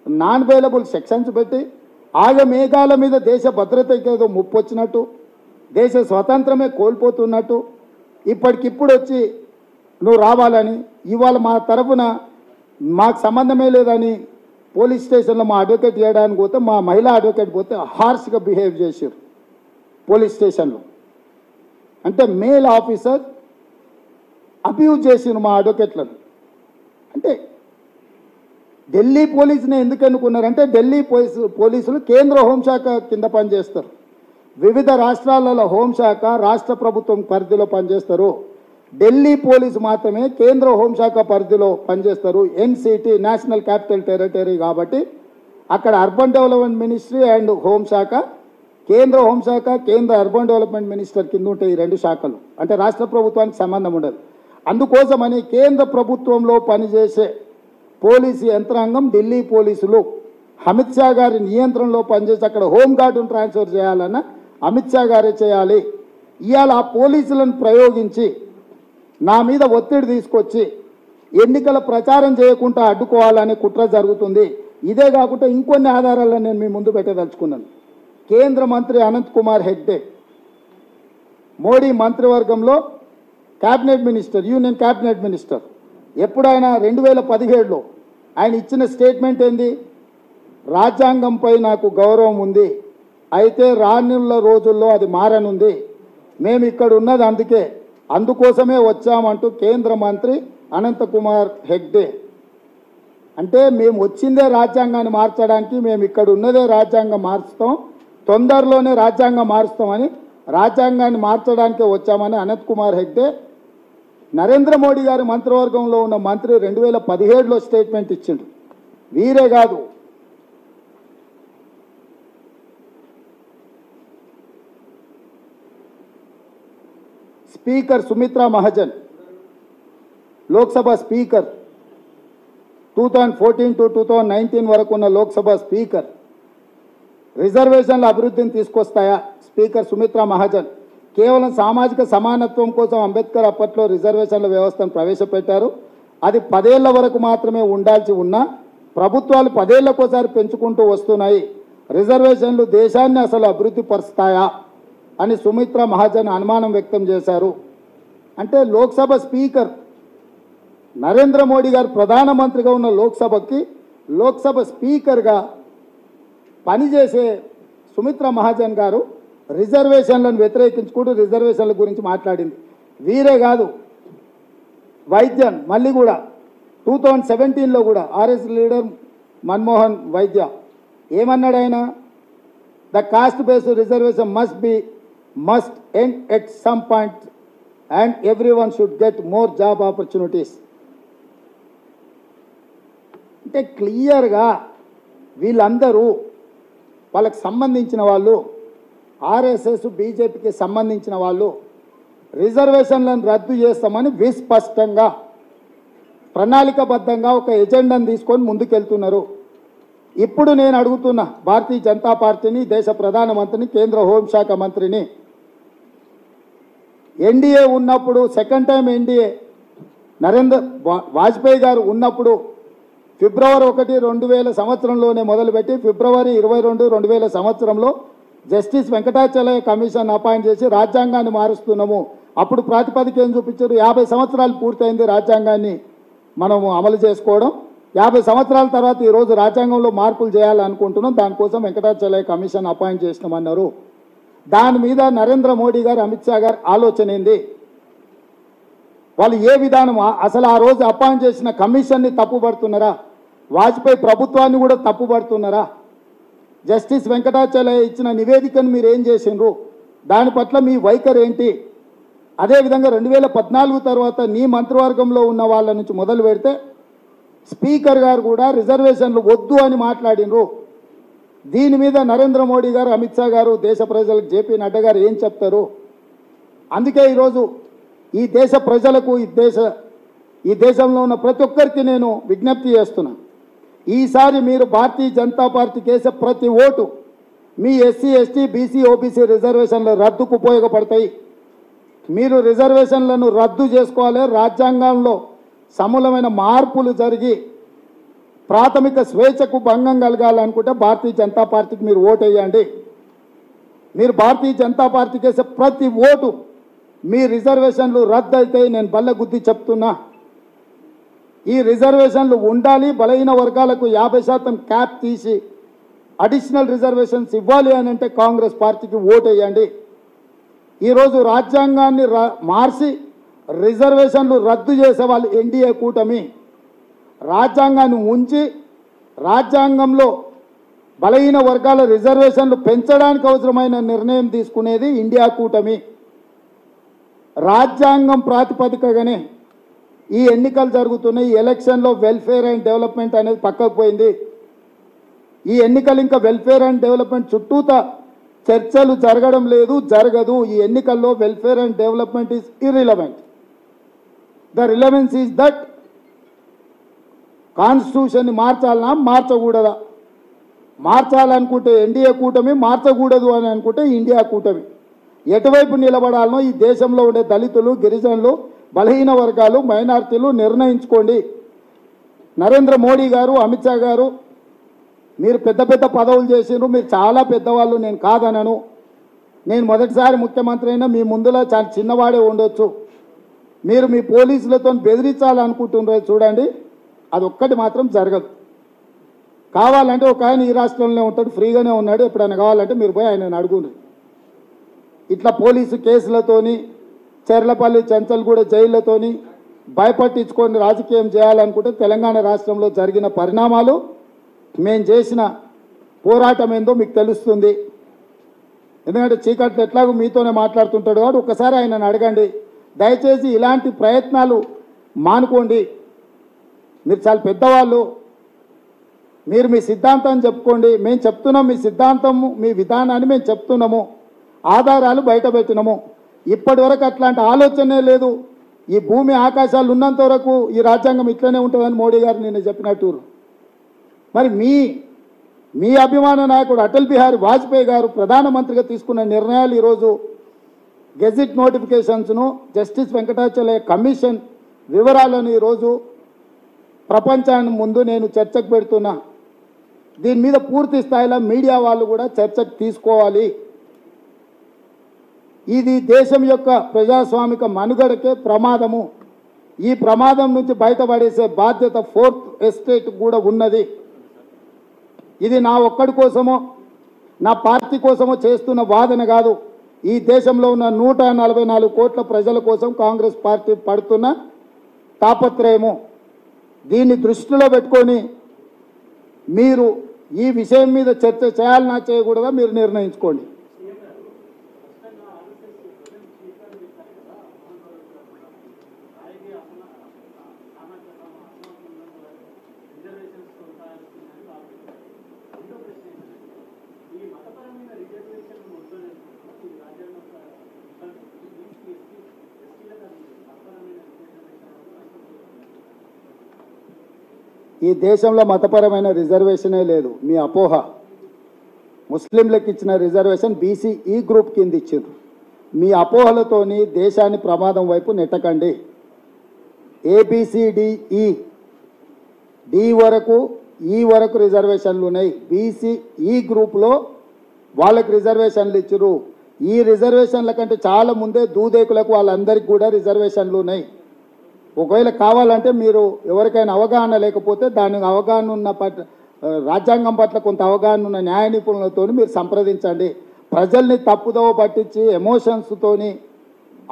నాన్ అవైలబుల్ సెక్షన్స్ పెట్టి ఆగమేఘాల మీద దేశ భద్రతకి ఏదో ముప్పు వచ్చినట్టు, దేశ స్వతంత్రమే కోల్పోతున్నట్టు ఇప్పటికిప్పుడు వచ్చి నువ్వు రావాలని, ఇవాళ మా తరఫున మాకు సంబంధమే లేదని పోలీస్ స్టేషన్లో మా అడ్వకేట్ చేయడానికి పోతే, మా మహిళా అడ్వకేట్ పోతే హార్ష్గా బిహేవ్ చేశారు పోలీస్ స్టేషన్లో. అంటే మేల్ ఆఫీసర్ అబ్యూజ్ చేసిన మా అడ్వకేట్లను. అంటే ఢిల్లీ పోలీసుని ఎందుకు ఎన్నుకున్నారంటే, ఢిల్లీ పోలీసులు కేంద్ర హోంశాఖ కింద పనిచేస్తారు. వివిధ రాష్ట్రాలలో హోంశాఖ రాష్ట్ర ప్రభుత్వం పరిధిలో పనిచేస్తారు. ఢిల్లీ పోలీసు మాత్రమే కేంద్ర హోంశాఖ పరిధిలో పనిచేస్తారు. ఎన్సిటి నేషనల్ క్యాపిటల్ టెరిటరీ కాబట్టి అక్కడ అర్బన్ డెవలప్మెంట్ మినిస్ట్రీ అండ్ హోంశాఖ, కేంద్ర హోంశాఖ, కేంద్ర అర్బన్ డెవలప్మెంట్ మినిస్టర్ కింద ఉంటాయి ఈ 2 శాఖలు. అంటే రాష్ట్ర ప్రభుత్వానికి సంబంధం ఉండదు. అందుకోసమని కేంద్ర ప్రభుత్వంలో పనిచేసే పోలీసు యంత్రాంగం ఢిల్లీ పోలీసులు అమిత్ షా గారి నియంత్రణలో పనిచేసి అక్కడ హోంగార్డును ట్రాన్స్ఫర్ చేయాలన్నా అమిత్ షా గారే చేయాలి. ఇవాళ ఆ పోలీసులను ప్రయోగించి నా మీద ఒత్తిడి తీసుకొచ్చి ఎన్నికల ప్రచారం చేయకుండా అడ్డుకోవాలనే కుట్ర జరుగుతుంది. ఇదే కాకుండా ఇంకొన్ని ఆధారాలను నేను మీ ముందు పెట్టదలుచుకున్నాను. కేంద్ర మంత్రి అనంత్ కుమార్ హెగ్డే మోడీ మంత్రివర్గంలో cabinet minister, union cabinet minister. ఎప్పుడైనా 2017లో ఆయన ఇచ్చిన స్టేట్మెంట్ ఏంది? రాజ్యాంగంపై నాకు గౌరవం ఉంది, అయితే రానున్న రోజుల్లో అది మారనుంది, మేము ఇక్కడ ఉన్నది అందుకోసమే వచ్చామంటూ కేంద్ర మంత్రి అనంత్ కుమార్ హెగ్డే. అంటే మేము వచ్చిందే రాజ్యాంగాన్ని మార్చడానికి, మేము ఇక్కడ ఉన్నదే రాజ్యాంగం మార్చుతాం, తొందరలోనే రాజ్యాంగం మారుస్తామని, రాజ్యాంగాన్ని మార్చడానికే వచ్చామని అనంత్ కుమార్ హెగ్డే నరేంద్ర మోడీ గారి మంత్రివర్గంలో ఉన్న మంత్రి 2017లో స్టేట్మెంట్ ఇచ్చిండు. వీరే కాదు, speaker Sumitra Mahajan, Lok Sabha speaker 2014 to 2019 వరకు ఉన్న లోక్సభ స్పీకర్, రిజర్వేషన్ల అభివృద్ధిని తీసుకొస్తాయా? స్పీకర్ సుమిత్రా మహాజన్ కేవలం సామాజిక సమానత్వం కోసం అంబేద్కర్ అప్పట్లో రిజర్వేషన్ల వ్యవస్థను ప్రవేశపెట్టారు. అది 10 ఏళ్ల వరకు మాత్రమే ఉండాల్సి ఉన్నా ప్రభుత్వాలు 10 ఏళ్లకోసారి పెంచుకుంటూ వస్తున్నాయి. రిజర్వేషన్లు దేశాన్ని అసలు అభివృద్ధి పరుస్తాయా అని సుమిత్రా మహాజన్ అనుమానం వ్యక్తం చేశారు. అంటే లోక్సభ స్పీకర్ నరేంద్ర మోడీ గారు ప్రధానమంత్రిగా ఉన్న లోక్సభకి లోక్సభ స్పీకర్గా పనిచేసే సుమిత్రా మహాజన్ గారు రిజర్వేషన్లను వ్యతిరేకించుకుంటూ రిజర్వేషన్ల గురించి మాట్లాడింది. వీరే కాదు, వైద్యన్ మళ్ళీ కూడా 2017లో కూడా ఆర్ఎస్ లీడర్ మన్మోహన్ వైద్య ఏమన్నాడు ఆయన? The cost based reservation must end at some point and everyone should get more job opportunities. అంటే క్లియర్గా వీళ్ళందరూ వాళ్ళకి సంబంధించిన వాళ్ళు, ఆర్ఎస్ఎస్ బీజేపీకి సంబంధించిన వాళ్ళు రిజర్వేషన్లను రద్దు చేస్తామని విస్పష్టంగా ప్రణాళికబద్ధంగా ఒక ఎజెండాను తీసుకొని ముందుకెళ్తున్నారు. ఇప్పుడు నేను అడుగుతున్నా భారతీయ జనతా పార్టీని, దేశ ప్రధానమంత్రిని, కేంద్ర హోంశాఖ మంత్రిని, ఎన్డీఏ ఉన్నప్పుడు సెకండ్ టైం ఎన్డీఏ వాజ్పేయి గారు ఉన్నప్పుడు ఫిబ్రవరి 1, 2000 సంవత్సరంలోనే మొదలుపెట్టి ఫిబ్రవరి 22, 2000 సంవత్సరంలో జస్టిస్ వెంకటాచలయ కమిషన్ అపాయింట్ చేసి రాజ్యాంగాన్ని మారుస్తున్నాము. అప్పుడు ప్రాతిపదిక ఏం చూపించారు? 50 సంవత్సరాలు పూర్తయింది రాజ్యాంగాన్ని మనము అమలు చేసుకోవడం. 50 సంవత్సరాల తర్వాత ఈరోజు రాజ్యాంగంలో మార్పులు చేయాలనుకుంటున్నాం, దానికోసం వెంకటాచలయ కమిషన్ అపాయింట్ చేసినామన్నారు. దాని మీద నరేంద్ర మోడీ గారు, అమిత్ షా గారు ఆలోచన ఏంది? వాళ్ళు ఏ విధానం? అసలు ఆ రోజు అపాయింట్ చేసిన కమిషన్ని తప్పుపడుతున్నారా? వాజ్పేయి ప్రభుత్వాన్ని కూడా తప్పుపడుతున్నారా? జస్టిస్ వెంకటాచలయ ఇచ్చిన నివేదికను మీరు ఏం చేసిండ్రు? దాని పట్ల మీ వైఖరి ఏంటి? అదేవిధంగా 2014 తర్వాత నీ మంత్రివర్గంలో ఉన్న వాళ్ళ నుంచి మొదలు పెడితే స్పీకర్ గారు కూడా రిజర్వేషన్లు వద్దు అని మాట్లాడినరు. దీని మీద నరేంద్ర మోడీ గారు, అమిత్ షా గారు, దేశ ప్రజలకు జేపీ నడ్డా గారు ఏం చెప్తారు? అందుకే ఈరోజు ఈ దేశ ప్రజలకు, ఈ దేశంలో ఉన్న ప్రతి ఒక్కరికి నేను విజ్ఞప్తి చేస్తున్నా. ఈసారి మీరు భారతీయ జనతా పార్టీకి వేసే ప్రతి ఓటు మీ ఎస్సీ, ఎస్టీ, బీసీ, ఓబీసీ రిజర్వేషన్ల రద్దుకు ఉపయోగపడతాయి. మీరు రిజర్వేషన్లను రద్దు చేసుకోవాలి. రాజ్యాంగంలో సమూలమైన మార్పులు జరిగి ప్రాథమిక స్వేచ్ఛకు భంగం కలగాలనుకుంటే భారతీయ జనతా పార్టీకి మీరు ఓటు వేయండి. మీరు భారతీయ జనతా పార్టీకి వేసే ప్రతి ఓటు మీ రిజర్వేషన్లు రద్దు అయితే నేను బల్ల గుద్ది చెప్తున్నా, ఈ రిజర్వేషన్లు ఉండాలి. బలహీన వర్గాలకు 50% క్యాప్ తీసి అడిషనల్ రిజర్వేషన్స్ ఇవ్వాలి అని అంటే కాంగ్రెస్ పార్టీకి ఓటు వేయండి. ఈరోజు రాజ్యాంగాన్ని మార్చి రిజర్వేషన్లు రద్దు చేసే వాళ్ళు ఎన్డీఏ కూటమి. రాజ్యాంగాన్ని ఉంచి రాజ్యాంగంలో బలహీన వర్గాల రిజర్వేషన్లు పెంచడానికి అవసరమైన నిర్ణయం తీసుకునేది ఇండియా కూటమి. రాజ్యాంగం ప్రాతిపదికగానే ఈ ఎన్నికలు జరుగుతున్నాయి. ఈ ఎలక్షన్లో వెల్ఫేర్ అండ్ డెవలప్మెంట్ అనేది పక్కకు పోయింది. ఈ ఎన్నికలు ఇంకా వెల్ఫేర్ అండ్ డెవలప్మెంట్ చుట్టూత చర్చలు జరగడం లేదు, జరగదు. ఈ ఎన్నికల్లో welfare and development is irrelevant. The relevance is that కాన్స్టిట్యూషన్ని మార్చాలన్నా మార్చకూడదా? మార్చాలనుకుంటే ఎన్డీఏ కూటమి, మార్చకూడదు అని అనుకుంటే ఇండియా కూటమి. ఎటువైపు నిలబడాలనో ఈ దేశంలో ఉండే దళితులు, గిరిజనులు, బలహీన వర్గాలు, మైనారిటీలు నిర్ణయించుకోండి. నరేంద్ర మోడీ గారు, అమిత్ షా గారు, మీరు పెద్ద పెద్ద పదవులు చేసిండ్రు, మీరు చాలా పెద్దవాళ్ళు, నేను కాదనను. నేను మొదటిసారి ముఖ్యమంత్రి అయినా మీ ముందులో చాలా చిన్నవాడే ఉండొచ్చు. మీరు మీ పోలీసులతో బెదిరించాలనుకుంటున్నారు చూడండి, అది ఒక్కటి మాత్రం జరగదు. కావాలంటే ఒక ఆయన ఈ రాష్ట్రంలోనే ఉంటాడు, ఫ్రీగానే ఉన్నాడు, ఎప్పుడైనా కావాలంటే మీరు పోయి ఆయన అడుగుండ్రు. ఇట్లా పోలీసు కేసులతోని, చెర్లపల్లి, చెంచల్గూడ జైళ్లతోని భయపట్టించుకొని రాజకీయం చేయాలనుకుంటే తెలంగాణ రాష్ట్రంలో జరిగిన పరిణామాలు, మేము చేసిన పోరాటం ఏందో మీకు తెలుస్తుంది. ఎందుకంటే చీకట్లు ఎట్లాగో మీతోనే మాట్లాడుతుంటాడు కాబట్టి ఒకసారి ఆయనను అడగండి. దయచేసి ఇలాంటి ప్రయత్నాలు మానుకోండి. మీరు చాలా పెద్దవాళ్ళు, మీరు మీ సిద్ధాంతాన్ని చెప్పుకోండి. మేము చెప్తున్నాం మీ సిద్ధాంతము, మీ విధానాన్ని మేము చెప్తున్నాము, ఆధారాలు బయట పెట్టినాము. ఇప్పటి వరకు అట్లాంటి ఆలోచనే లేదు. ఈ భూమి ఆకాశాలు ఉన్నంత వరకు ఈ రాజ్యాంగం ఇట్లనే ఉంటుందని మోడీ గారు నిన్న చెప్పినట్టు. మరి మీ అభిమాన నాయకుడు అటల్ బిహారీ వాజ్పేయి గారు ప్రధానమంత్రిగా తీసుకున్న నిర్ణయాలు ఈరోజు గెజిట్ నోటిఫికేషన్స్ను, జస్టిస్ వెంకటాచలయ కమిషన్ వివరాలను ఈరోజు ప్రపంచాన్ని ముందు నేను చర్చకు పెడుతున్నా. దీని మీద పూర్తి స్థాయిలో మీడియా వాళ్ళు కూడా చర్చకు తీసుకోవాలి. ఇది దేశం యొక్క ప్రజాస్వామిక మనుగడకే ప్రమాదము. ఈ ప్రమాదం నుంచి బయటపడేసే బాధ్యత ఫోర్త్ ఎస్టేట్ కూడా ఉన్నది. ఇది నా ఒక్కడి కోసమో నా పార్టీ కోసమో చేస్తున్న వాదన కాదు. ఈ దేశంలో ఉన్న 144 కోట్ల ప్రజల కోసం కాంగ్రెస్ పార్టీ పడుతున్న తాపత్రయము. దీన్ని దృష్టిలో పెట్టుకొని మీరు ఈ విషయం మీద చర్చ చేయాలన్నా చేయకూడదా మీరు నిర్ణయించుకోండి. ఈ దేశంలో మతపరమైన రిజర్వేషనే లేదు, మీ అపోహ. ముస్లింలకు ఇచ్చిన రిజర్వేషన్ బీసీ ఈ గ్రూప్ కింద ఇచ్చారు. మీ అపోహలతోని దేశాన్ని ప్రమాదం వైపు నెట్టకండి. ఏబిసిడిఈ డి వరకు ఈ వరకు రిజర్వేషన్లు ఉన్నాయి. బీసీ ఈ గ్రూప్లో వాళ్ళకి రిజర్వేషన్లు ఇచ్చారు. ఈ రిజర్వేషన్ల కంటే చాలా ముందే దూదేకులకు వాళ్ళందరికీ కూడా రిజర్వేషన్లు ఉన్నాయి. ఒకవేళ కావాలంటే మీరు ఎవరికైనా అవగాహన లేకపోతే దానికి అవగాహన ఉన్న రాజ్యాంగం పట్ల కొంత అవగాహన ఉన్న న్యాయ నిపుణులతో మీరు సంప్రదించండి. ప్రజల్ని తప్పుదోవ పట్టించి ఎమోషన్స్తోని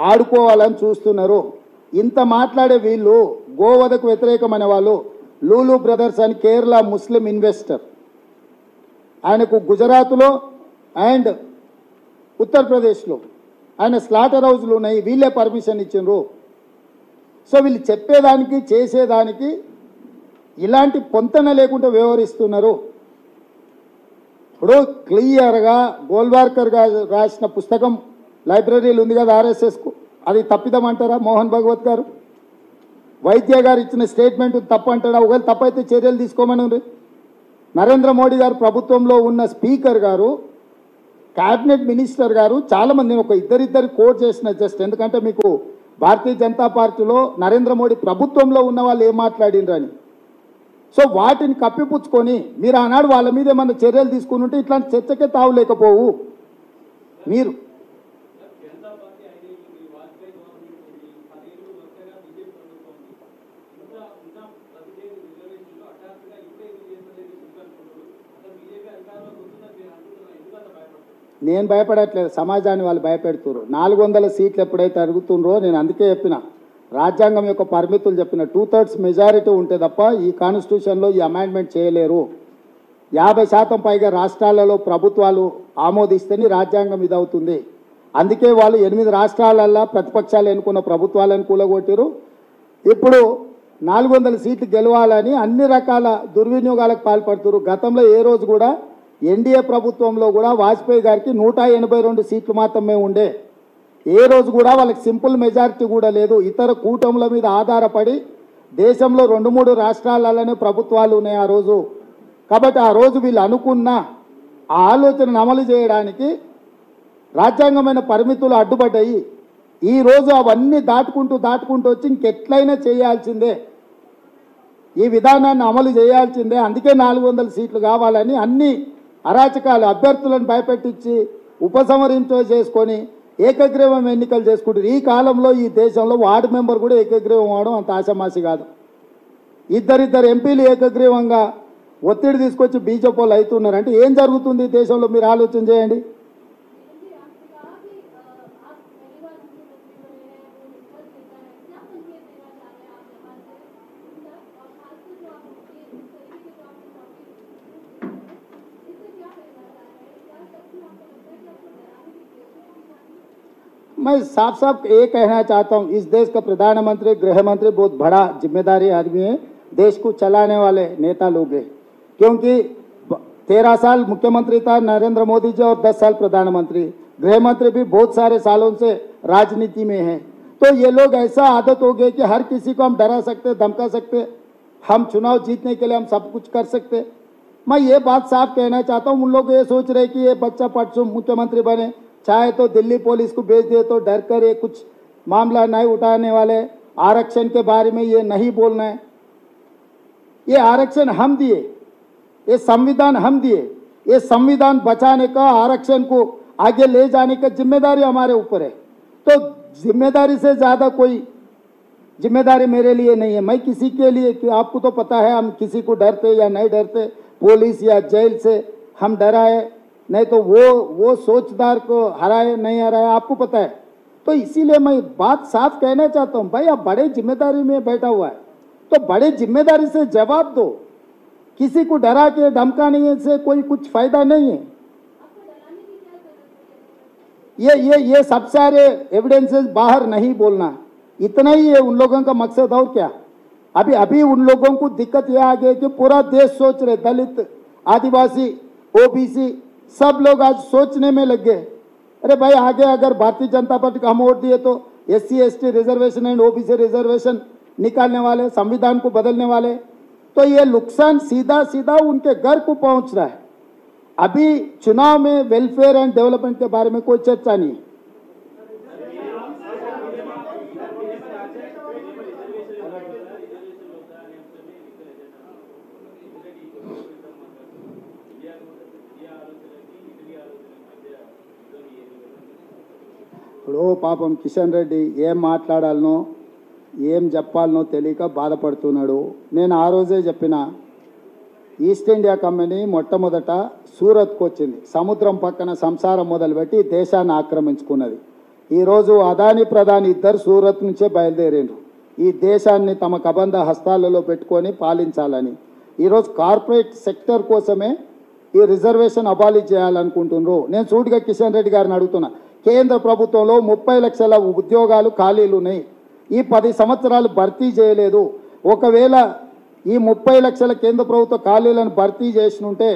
ఆడుకోవాలని చూస్తున్నారు. ఇంత మాట్లాడే వీళ్ళు గోవధకు వ్యతిరేకమైన వాళ్ళు. లూలు బ్రదర్స్ అని కేరళ ముస్లిం ఇన్వెస్టర్, ఆయనకు గుజరాత్లో అండ్ ఉత్తరప్రదేశ్లో ఆయన స్లాటర్ హౌస్లు ఉన్నాయి. వీళ్ళే పర్మిషన్ ఇచ్చిండ్రు. సో వీళ్ళు చెప్పేదానికి చేసేదానికి ఇలాంటి పొంతన లేకుండా వ్యవహరిస్తున్నారు. ఇప్పుడు క్లియర్గా గోల్వార్కర్ గారు రాసిన పుస్తకం లైబ్రరీలు ఉంది కదా ఆర్ఎస్ఎస్కు, అది తప్పిదమంటారా మోహన్ భగవత్ గారు? వైద్య గారు ఇచ్చిన స్టేట్మెంట్ తప్పు అంటారా? ఒకవేళ తప్పైతే చర్యలు తీసుకోమని నరేంద్ర మోడీ గారు ప్రభుత్వంలో ఉన్న స్పీకర్ గారు, క్యాబినెట్ మినిస్టర్ గారు చాలామంది, నేను ఒక ఇద్దరిద్దరు కోట్ చేసిన జస్ట్, ఎందుకంటే మీకు భారతీయ జనతా పార్టీలో నరేంద్ర మోడీ ప్రభుత్వంలో ఉన్న వాళ్ళు ఏం మాట్లాడినరని. సో వాటిని కప్పిపుచ్చుకొని మీరు ఆనాడు వాళ్ళ మీద ఏమన్నా చర్యలు తీసుకుని ఉంటే ఇట్లాంటి చర్చకే తావు లేకపోవు. మీరు నేను భయపడట్లేదు, సమాజాన్ని వాళ్ళు భయపెడుతున్నారు. 400 సీట్లు ఎప్పుడైతే అడుగుతుండ్రో నేను అందుకే చెప్పిన, రాజ్యాంగం యొక్క పరిమితులు చెప్పిన 2/3 మెజారిటీ ఉంటే తప్ప ఈ కాన్స్టిట్యూషన్లో ఈ అమెండ్మెంట్ చేయలేరు. 50% పైగా రాష్ట్రాలలో ప్రభుత్వాలు ఆమోదిస్తేనే రాజ్యాంగం ఇదవుతుంది. అందుకే వాళ్ళు 8 రాష్ట్రాలల్లో ప్రతిపక్షాలు ఎన్నుకున్న ప్రభుత్వాలను కూలగొట్టారు. ఇప్పుడు 400 సీట్లు గెలవాలని అన్ని రకాల దుర్వినియోగాలకు పాల్పడుతున్నారు. గతంలో ఏ రోజు కూడా ఎన్డీఏ ప్రభుత్వంలో కూడా వాజ్పేయి గారికి 182 సీట్లు మాత్రమే ఉండే. ఏ రోజు కూడా వాళ్ళకి సింపుల్ మెజారిటీ కూడా లేదు. ఇతర కూటముల మీద ఆధారపడి దేశంలో 2-3 రాష్ట్రాలలోనే ప్రభుత్వాలు ఉన్నాయి ఆ రోజు. కాబట్టి ఆ రోజు వీళ్ళు అనుకున్న ఆ ఆలోచనను అమలు చేయడానికి రాజ్యాంగమైన పరిమితులు అడ్డుపడ్డాయి. ఈరోజు అవన్నీ దాటుకుంటూ వచ్చి ఇంకెట్లయినా చేయాల్సిందే, ఈ విధానాన్ని అమలు చేయాల్సిందే. అందుకే 400 సీట్లు కావాలని అన్ని అరాచకాలు, అభ్యర్థులను భయపెట్టించి ఉపసంహరించ చేసుకొని ఏకగ్రీవం ఎన్నికలు చేసుకుంటారు. ఈ కాలంలో ఈ దేశంలో వార్డు మెంబర్ కూడా ఏకగ్రీవం అవడం అంత ఆషామాషి కాదు. ఇద్దరిద్దరు ఎంపీలు ఏకగ్రీవంగా ఒత్తిడి తీసుకొచ్చి బీజేపీ వాళ్ళు అవుతున్నారంటే ఏం జరుగుతుంది ఈ దేశంలో మీరు ఆలోచన చేయండి. मैं साफ साफ ये कहना चाहता हूँ, इस देश का प्रधानमंत्री गृह मंत्री बहुत बड़ा जिम्मेदारी आदमी है, देश को चलाने वाले नेता लोग हैं. क्योंकि 13 साल मुख्यमंत्री था नरेंद्र मोदी जी और 10 साल प्रधानमंत्री. गृह मंत्री भी बहुत सारे सालों से राजनीति में हैं. तो ये लोग ऐसा आदत हो गए कि हर किसी को हम डरा सकते, धमका सकते, हम चुनाव जीतने के लिए हम सब कुछ कर सकते. मैं ये बात साफ कहना चाहता हूँ, उन लोग ये सोच रहे कि ये बच्चा परसों मुख्यमंत्री बने, चाहे तो दिल्ली पुलिस को भेज दे तो डर कर ये कुछ मामला नहीं उठाने वाले, आरक्षण के बारे में ये नहीं बोलना है. ये आरक्षण हम दिए, ये संविधान हम दिए, ये संविधान बचाने का, आरक्षण को आगे ले जाने का जिम्मेदारी हमारे ऊपर है. तो जिम्मेदारी से ज़्यादा कोई जिम्मेदारी मेरे लिए नहीं है. मैं किसी के लिए, आपको तो पता है हम किसी को डरते या नहीं डरते, पुलिस या जेल से हम डराए नहीं तो वो सोचदार को हराए नहीं हराए आपको पता है। तो इसीलिए मैं बात साफ कहना चाहता हूँ, भाई आप बड़े जिम्मेदारी में बैठा हुआ है तो बड़े जिम्मेदारी से जवाब दो। किसी को डरा के धमकाने से कोई कुछ फायदा नहीं है। ये सब सारे एविडेंसेस बाहर नहीं बोलना, इतना ही है उन लोगों का मकसद। और क्या, अभी उन लोगों को दिक्कत यह आ गई कि पूरा देश सोच रहे, दलित, आदिवासी, ओबीसी सब लोग आज सोचने में लग गए, अरे भाई आगे अगर भारतीय जनता पार्टी को हम वोट दिए तो SC ST reservation and OBC reservation निकालने वाले, संविधान को बदलने वाले, तो ये नुकसान सीधा सीधा उनके घर को पहुंच रहा है। अभी चुनाव में वेलफेयर एंड डेवलपमेंट के बारे में कोई चर्चा नहीं है। ఇప్పుడు పాపం కిషన్ రెడ్డి ఏం మాట్లాడాలనో ఏం చెప్పాలనో తెలియక బాధపడుతున్నాడు. నేను ఆ రోజే చెప్పిన, ఈస్ట్ ఇండియా కంపెనీ మొట్టమొదట సూరత్కు వచ్చింది, సముద్రం పక్కన సంసారం మొదలుపెట్టి దేశాన్ని ఆక్రమించుకున్నది. ఈరోజు అదాని ప్రధాని ఇద్దరు సూరత్ నుంచే బయలుదేరిండ్రు ఈ దేశాన్ని తమ కబంధ హస్తాలలో పెట్టుకొని పాలించాలని. ఈరోజు కార్పొరేట్ సెక్టర్ కోసమే ఈ రిజర్వేషన్ అబాలిష్ చేయాలనుకుంటున్నారు. నేను సూటిగా కిషన్ రెడ్డి గారిని అడుగుతున్నా, కేంద్ర ప్రభుత్వంలో 30 లక్షల ఉద్యోగాలు ఖాళీలు ఉన్నాయి, ఈ 10 సంవత్సరాలు భర్తీ చేయలేదు. ఒకవేళ ఈ 30 లక్షల కేంద్ర ప్రభుత్వ ఖాళీలను భర్తీ చేసినుంటే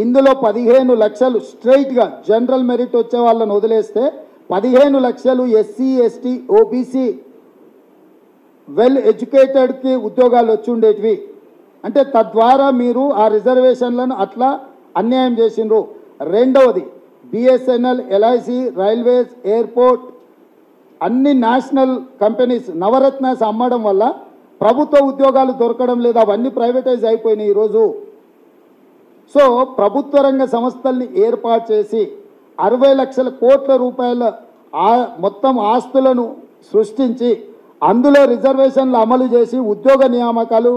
ఇందులో 15 లక్షలు స్ట్రైట్గా జనరల్ మెరిట్ వచ్చే వాళ్ళని వదిలేస్తే 15 లక్షలు SC ST OBC వెల్ ఎడ్యుకేటెడ్కి ఉద్యోగాలు వచ్చి ఉండేటివి. అంటే తద్వారా మీరు ఆ రిజర్వేషన్లను అట్లా అన్యాయం చేసిండ్రు. రెండవది, BSNL, LIC, రైల్వేస్, ఎయిర్పోర్ట్ అన్ని నేషనల్ కంపెనీస్ నవరత్నాస్ అమ్మడం వల్ల ప్రభుత్వ ఉద్యోగాలు దొరకడం లేదు, అవన్నీ ప్రైవేటైజ్ అయిపోయినాయి ఈరోజు. సో ప్రభుత్వ రంగ సంస్థల్ని ఏర్పాటు చేసి 60 లక్షల కోట్ల రూపాయల మొత్తం ఆస్తులను సృష్టించి అందులో రిజర్వేషన్లు అమలు చేసి ఉద్యోగ నియామకాలు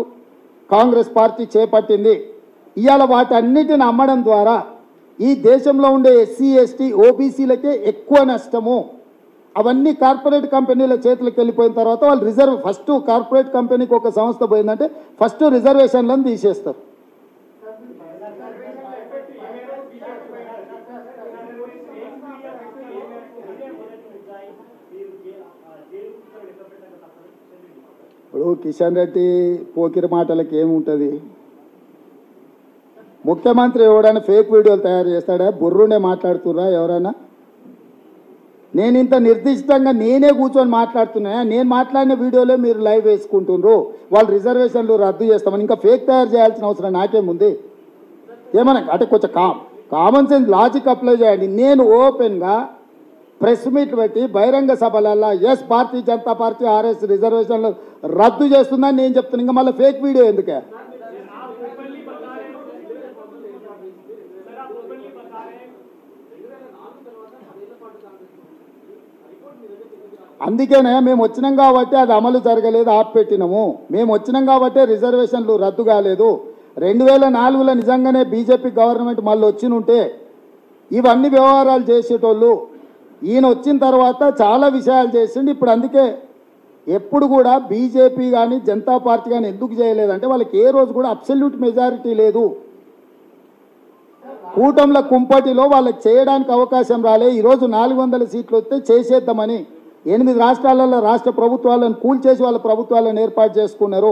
కాంగ్రెస్ పార్టీ చేపట్టింది. ఇవాళ వాటన్నిటిని అమ్మడం ద్వారా ఈ దేశంలో ఉండే SC ST OBCలకే ఎక్కువ నష్టము. అవన్నీ కార్పొరేట్ కంపెనీల చేతులకు వెళ్ళిపోయిన తర్వాత వాళ్ళు ఫస్ట్ కార్పొరేట్ కంపెనీకి ఒక సంస్థ పోయిందంటే ఫస్ట్ రిజర్వేషన్లను తీసేస్తారు. ఇప్పుడు కిషన్ రెడ్డి పోకిరి మాటలకు ఏముంటుంది, ముఖ్యమంత్రి ఎవడైనా ఫేక్ వీడియోలు తయారు చేస్తాడా, బుర్రునే మాట్లాడుతుర్రా ఎవరైనా? నేను ఇంత నిర్దిష్టంగా నేనే కూర్చొని మాట్లాడుతున్నా, నేను మాట్లాడిన వీడియోలే మీరు లైవ్ వేసుకుంటున్నారు. వాళ్ళు రిజర్వేషన్లు రద్దు చేస్తామని ఇంకా ఫేక్ తయారు చేయాల్సిన అవసరం నాకేముంది? ఏమన్నా అంటే కొంచెం కామన్ సెన్స్ లాజిక్ అప్లై చేయండి. నేను ఓపెన్గా ప్రెస్ మీట్ పెట్టి బహిరంగ సభలల్లో yes Bharatiya Janata party RS రిజర్వేషన్లు రద్దు చేస్తుందని నేను చెప్తున్నాను, ఇంకా మళ్ళీ ఫేక్ వీడియో ఎందుకే? అందుకనే మేము వచ్చినాం కాబట్టి అది అమలు జరగలేదు, ఆపిపెట్టినాము. మేము వచ్చినాం కాబట్టి రిజర్వేషన్లు రద్దు కాలేదు. 2004లో నిజంగానే బీజేపీ గవర్నమెంట్ మళ్ళీ వచ్చినుంటే ఇవన్నీ వ్యవహారాలు చేసేటోళ్ళు. ఈయన వచ్చిన తర్వాత చాలా విషయాలు చేసిండు. ఇప్పుడు అందుకే ఎప్పుడు కూడా బీజేపీ కానీ జనతా పార్టీ కానీ ఎందుకు చేయలేదంటే వాళ్ళకి ఏ రోజు కూడా అబ్సల్యూట్ మెజారిటీ లేదు. కూటమిల కుంపటిలో వాళ్ళకి చేయడానికి అవకాశం రాలే. ఈరోజు 400 సీట్లు వస్తే చేసేద్దామని 8 రాష్ట్రాలలో రాష్ట్ర ప్రభుత్వాలను కూల్చేసి వాళ్ళ ప్రభుత్వాలను ఏర్పాటు చేసుకున్నారు.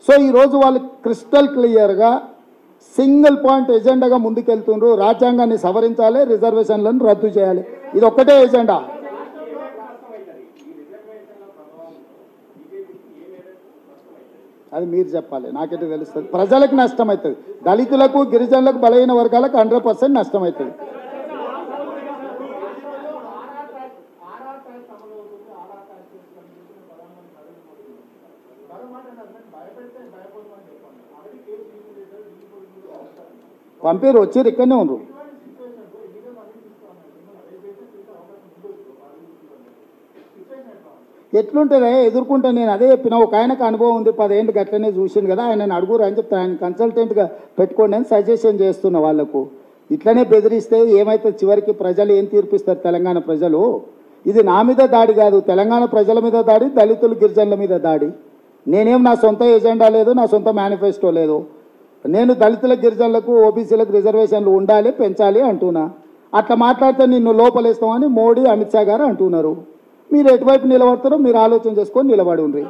సో ఈరోజు వాళ్ళు క్రిస్టల్ క్లియర్గా సింగిల్ పాయింట్ ఎజెండాగా ముందుకెళ్తున్నారు. రాజ్యాంగాన్ని సవరించాలి, రిజర్వేషన్లను రద్దు చేయాలి, ఇది ఒక్కటే ఎజెండా. అది మీరు చెప్పాలి, నాకైతే తెలుస్తుంది. ప్రజలకు నష్టం అవుతుంది, దళితులకు, గిరిజనులకు, బలహీన వర్గాలకు 100% నష్టం అవుతుంది. పంపిరు వచ్చారు, ఇక్కడనే ఉన్నారు. ఎట్లుంటుందా ఎదుర్కొంటా. నేను అదే చెప్పిన, ఒక ఆయనకు అనుభవం ఉంది, 10 ఏళ్ళు గట్లనే చూసింది కదా, ఆయన అడుగురు అని చెప్తాను. ఆయన కన్సల్టెంట్గా పెట్టుకోండి అని సజెషన్ చేస్తున్న వాళ్ళకు. ఇట్లనే బెదిరిస్తే ఏమైతే చివరికి ప్రజలు ఏం తీర్పిస్తారు? తెలంగాణ ప్రజలు ఇది నా మీద దాడి కాదు, తెలంగాణ ప్రజల మీద దాడి, దళితులు గిరిజనుల మీద దాడి. నేనేం నా సొంత ఎజెండా లేదు, నా సొంత మేనిఫెస్టో లేదు. నేను దళితుల గిరిజనులకు ఓబీసీలకు రిజర్వేషన్లు ఉండాలి, పెంచాలి అంటున్నా. అట్లా మాట్లాడితే నిన్ను లోపలేస్తామని మోడీ అమిత్ షా గారు అంటున్నారు. మీరు ఎటువైపు నిలబడతారో మీరు ఆలోచన చేసుకొని నిలబడి ఉండ్రి.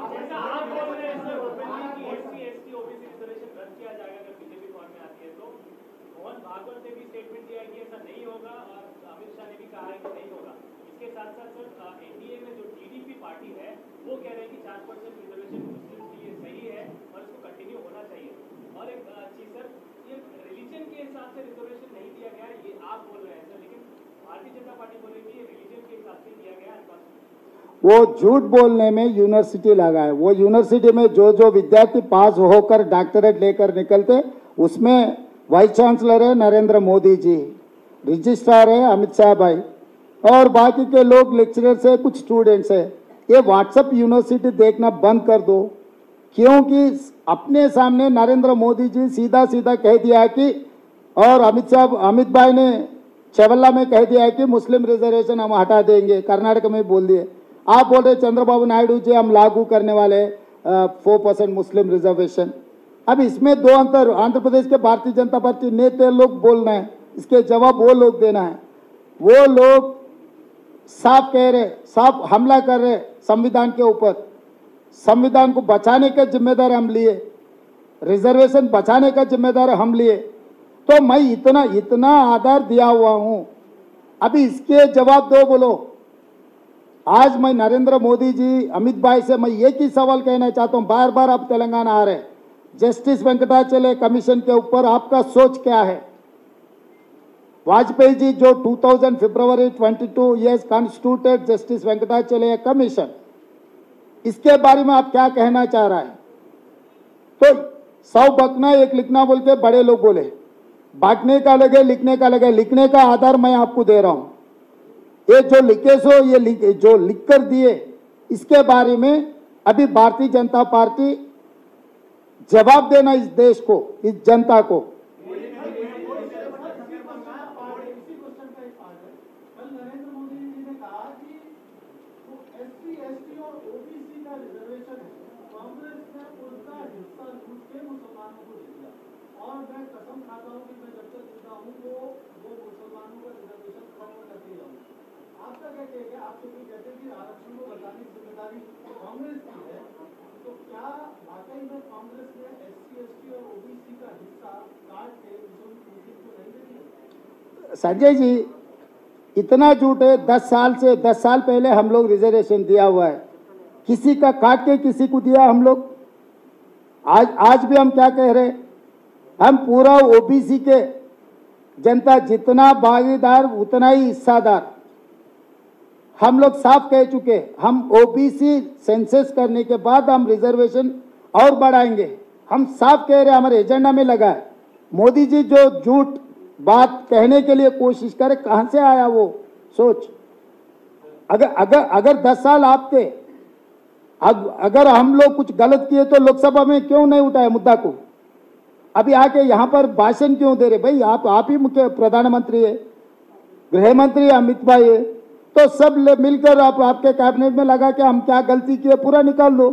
वो झूठ बोलने में यूनिवर्सिटी लगा है। वो यूनिवर्सिटी में जो जो विद्यार्थी पास होकर डॉक्टरेट लेकर निकलते उसमें वाइस चांसलर है नरेंद्र मोदी जी, रजिस्ट्रार है अमित शाह भाई, और बाकी के लोग लेक्चरर्स है, कुछ स्टूडेंट्स है। ये व्हाट्सएप यूनिवर्सिटी देखना बंद कर दो, क्योंकि अपने सामने नरेंद्र मोदी जी सीधा सीधा कह दिया कि, और अमित भाई ने चवल्ला में कह दिया है कि मुस्लिम रिजर्वेशन हम हटा देंगे, कर्नाटक में बोल दिए। आप बोल रहे चंद्रबाबू नायडू जी हम लागू करने वाले 4% मुस्लिम रिजर्वेशन। अब इसमें दो अंतर, आंध्र प्रदेश के भारतीय जनता पार्टी नेता लोग बोलना है, इसके जवाब वो लोग देना है। वो लोग साफ कह रहे, साफ हमला कर रहे संविधान के ऊपर। संविधान को बचाने का जिम्मेदार हम लिए, रिजर्वेशन बचाने का जिम्मेदार हम लिए, तो मैं इतना आधार दिया हुआ हूं। अभी इसके जवाब दो बोलो। आज मैं नरेंद्र मोदी जी अमित भाई से मैं एक ही सवाल कहना चाहता हूं, बार बार आप तेलंगाना आ रहे, जस्टिस वेंकटाचलय कमीशन के ऊपर आपका सोच क्या है? वाजपेयी जी जो 2000 फरवरी 22 ईयर्स कॉन्स्टिट्यूटेड जस्टिस वेंकटाचलय कमीशन, इसके बारे में आप क्या कहना चाह रहा है? तो 100 बकना एक लिखना बोल के बड़े लोग बोले, बांटने का लगे लिखने का लगे। लिखने का आधार मैं आपको दे रहा हूं, ये जो लिखे सो ये जो लिख कर दिए, इसके बारे में अभी भारतीय जनता पार्टी जवाब देना इस देश को, इस जनता को। और मैं कसम खाता हूं कि मैं जब तक जिंदा हूं वो मुसलमानों का रिजर्वेशन खत्म करते जाऊंगा। आपका क्या कहेगा? आप तो कहते हैं कि आरक्षण को बचाने की जिम्मेदारी कांग्रेस की है, तो क्या वाकई में कांग्रेस ने एससी एसटी और ओबीसी का हिस्सा काट के मुस्लिम को नहीं दे दिया? संजय जी इतना झूठ है। 10 साल पहले हम लोग रिजर्वेशन दिया हुआ है, किसी का काट के किसी को दिया हम लोग? आज भी हम क्या कह रहे हैं? हम पूरा ओबीसी के जनता जितना भागीदार उतना ही हिस्सादार। हम लोग साफ कह चुके, हम ओबीसी सेंसस करने के बाद हम रिजर्वेशन और बढ़ाएंगे। हम साफ कह रहे, हमारे एजेंडा में लगा है। मोदी जी जो झूठ बात कहने के लिए कोशिश करे, कहां से आया वो सोच? अगर 10 साल आपके, अगर हम लोग कुछ गलत किए तो लोकसभा में क्यों नहीं उठाए मुद्दा को? अभी आके यहाँ पर भाषण क्यों दे रहे? भाई आप ही मुख्य प्रधानमंत्री है, गृह मंत्री अमित भाई है, तो सब मिलकर आप आपके कैबिनेट में लगा के हम क्या गलती किए पूरा निकाल दो।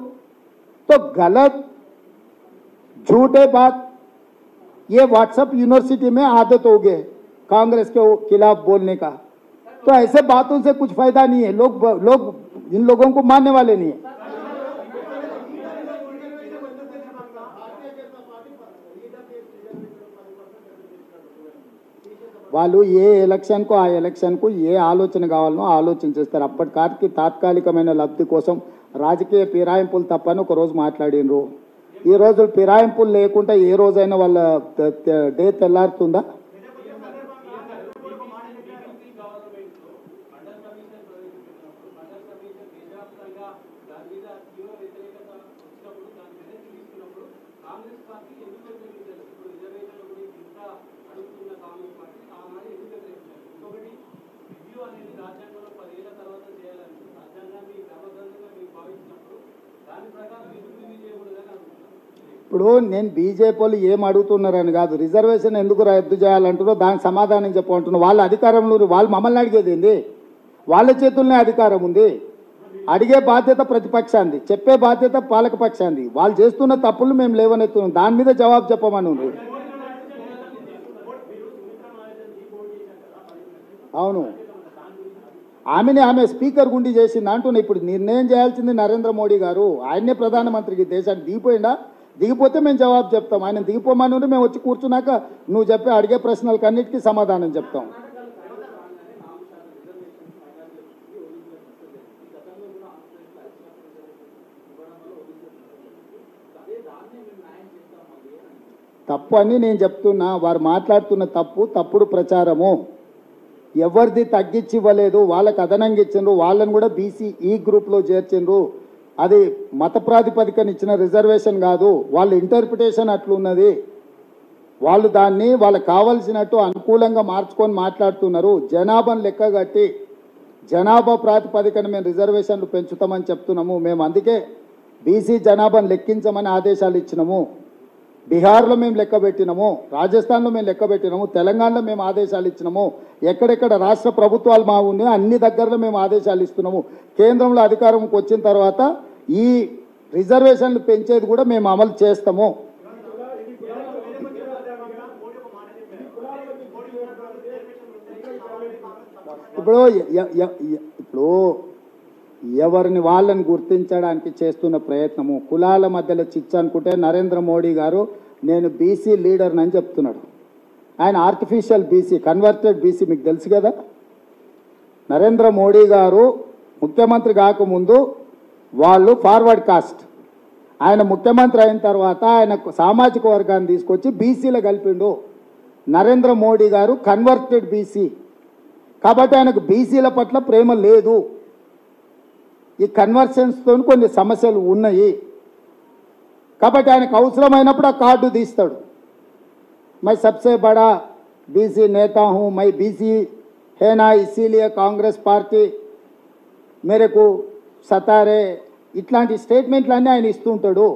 तो गलत झूठे बात, ये व्हाट्सएप यूनिवर्सिटी में आदत हो गए कांग्रेस के खिलाफ बोलने का। तो ऐसे बातों से कुछ फायदा नहीं है, लोग इन लोगों को मानने वाले नहीं है। వాళ్ళు ఏ ఎలక్షన్కు ఆ ఎలక్షన్కు ఏ ఆలోచన కావాలనో ఆలోచన చేస్తారు. అప్పటికాటికి తాత్కాలికమైన లబ్ధి కోసం రాజకీయ ఫిరాయింపులు తప్పని ఒకరోజు మాట్లాడినరు. ఈ రోజు ఫిరాయింపులు లేకుండా ఏ రోజైనా వాళ్ళ డే తెల్లారుతుందా? ఇప్పుడు నేను బీజేపీ వాళ్ళు ఏం అడుగుతున్నారని కాదు, రిజర్వేషన్ ఎందుకు రద్దు చేయాలంటారో దానికి సమాధానం చెప్పమంటున్నారు. వాళ్ళ అధికారంలో వాళ్ళు మమ్మల్ని అడిగేది ఏంది? వాళ్ళ చేతుల్లోనే అధికారం ఉంది. అడిగే బాధ్యత ప్రతిపక్షాంది, చెప్పే బాధ్యత పాలకపక్షాంది. వాళ్ళు చేస్తున్న తప్పులు మేము లేవనెత్తున్నాం, దాని మీద జవాబు చెప్పమని ఉంది. అవును, ఆమె స్పీకర్ గుండి చేసింది అంటున్నా. ఇప్పుడు నిర్ణయం చేయాల్సింది నరేంద్ర మోడీ గారు. ఆయనే ప్రధానమంత్రికి దేశానికి దిగిపోయిందా? దిగిపోతే మేము జవాబు చెప్తాం. ఆయన దిగిపోమని ఉంటే మేము వచ్చి కూర్చున్నాక నువ్వు చెప్పే అడిగే ప్రశ్నలకు అన్నిటికీ సమాధానం చెప్తాం. తప్పు అని నేను చెప్తున్నా. వారు మాట్లాడుతున్న తప్పుడు ప్రచారము. ఎవరిది తగ్గించి ఇవ్వలేదు, వాళ్ళకి అదనంగా ఇచ్చిండ్రు. వాళ్ళని కూడా బీసీ ఈ గ్రూప్లో చేర్చిండ్రు. అది మత ప్రాతిపదికన ఇచ్చిన రిజర్వేషన్ కాదు, వాళ్ళ ఇంటర్ప్రిటేషన్ అట్లున్నది. వాళ్ళు దాన్ని వాళ్ళకి కావలసినట్టు అనుకూలంగా మార్చుకొని మాట్లాడుతున్నారు. జనాభాను లెక్కగట్టి జనాభా ప్రాతిపదికన మేము రిజర్వేషన్లు పెంచుతామని చెప్తున్నాము. మేము అందుకే బీసీ జనాభాను లెక్కించమని ఆదేశాలు ఇచ్చినాము. బీహార్లో మేము లెక్క పెట్టినాము, రాజస్థాన్లో మేము లెక్క పెట్టినాము, తెలంగాణలో మేము ఆదేశాలు ఇచ్చినాము. ఎక్కడెక్కడ రాష్ట్ర ప్రభుత్వాలు మా ఉన్నాయో అన్ని దగ్గరలో మేము ఆదేశాలు ఇస్తున్నాము. కేంద్రంలో అధికారంకి వచ్చిన తర్వాత ఈ రిజర్వేషన్లు పెంచేది కూడా మేము అమలు చేస్తాము. ఇప్పుడు ఎవరిని వాళ్ళని గుర్తించడానికి చేస్తున్న ప్రయత్నము, కులాల మధ్యలో చిచ్చు అనుకుంటే నరేంద్ర మోడీ గారు నేను బీసీ లీడర్ని అని చెప్తున్నాడు. ఆయన ఆర్టిఫిషియల్ బీసీ, కన్వర్టెడ్ బీసీ మీకు తెలుసు కదా. నరేంద్ర మోడీ గారు ముఖ్యమంత్రి కాకముందు వాళ్ళు ఫార్వర్డ్ కాస్ట్, ఆయన ముఖ్యమంత్రి అయిన తర్వాత ఆయన సామాజిక వర్గాన్ని తీసుకొచ్చి బీసీలో కలిపిండు. నరేంద్ర మోడీ గారు కన్వర్టెడ్ బీసీ కాబట్టి ఆయనకు బీసీల పట్ల ప్రేమ లేదు. ఈ కన్వర్షన్స్తో కొన్ని సమస్యలు ఉన్నాయి కాబట్టి ఆయనకు అవసరమైనప్పుడు ఆ కార్డు తీస్తాడు. मैं सबसे बड़ा बीसी नेता हूं, मैं बीसी है ना, इसीलिए कांग्रेस पार्टी मेरे को సతారే, ఇట్లాంటి స్టేట్మెంట్లన్నీ ఆయన ఇస్తుంటాడు.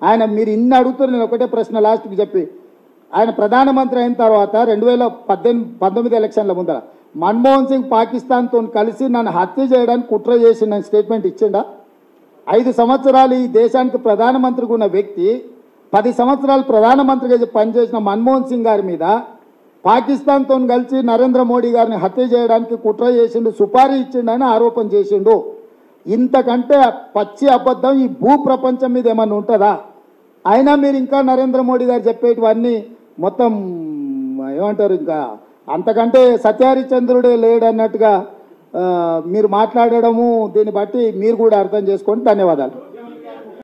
ఆయన మీరు ఇన్ని అడుగుతారు, నేను ఒకటే ప్రశ్న లాస్ట్కి చెప్పి, ఆయన ప్రధానమంత్రి అయిన తర్వాత 2019 ఎలక్షన్ల ముందర మన్మోహన్ సింగ్ పాకిస్తాన్తో కలిసి నన్ను హత్య చేయడానికి కుట్ర చేసి నన్ను స్టేట్మెంట్ ఇచ్చిండా? 5 సంవత్సరాలు ఈ దేశానికి ప్రధానమంత్రిగా ఉన్న వ్యక్తి 10 సంవత్సరాలు ప్రధానమంత్రిగా పనిచేసిన మన్మోహన్ సింగ్ గారి మీద పాకిస్తాన్తో కలిసి నరేంద్ర మోడీ గారిని హత్య చేయడానికి కుట్ర చేసిండు, సుపారీ ఇచ్చిండని ఆరోపణ చేసిండు. ఇంతకంటే పచ్చి అబద్ధం ఈ భూ ప్రపంచం మీద ఏమన్నా ఉంటుందా? అయినా మీరు ఇంకా నరేంద్ర మోడీ గారు చెప్పేటివన్నీ మొత్తం ఏమంటారు, ఇంకా అంతకంటే సత్యహరిచంద్రుడే లేడన్నట్టుగా మీరు మాట్లాడడము, దీన్ని బట్టి మీరు కూడా అర్థం చేసుకోండి. ధన్యవాదాలు.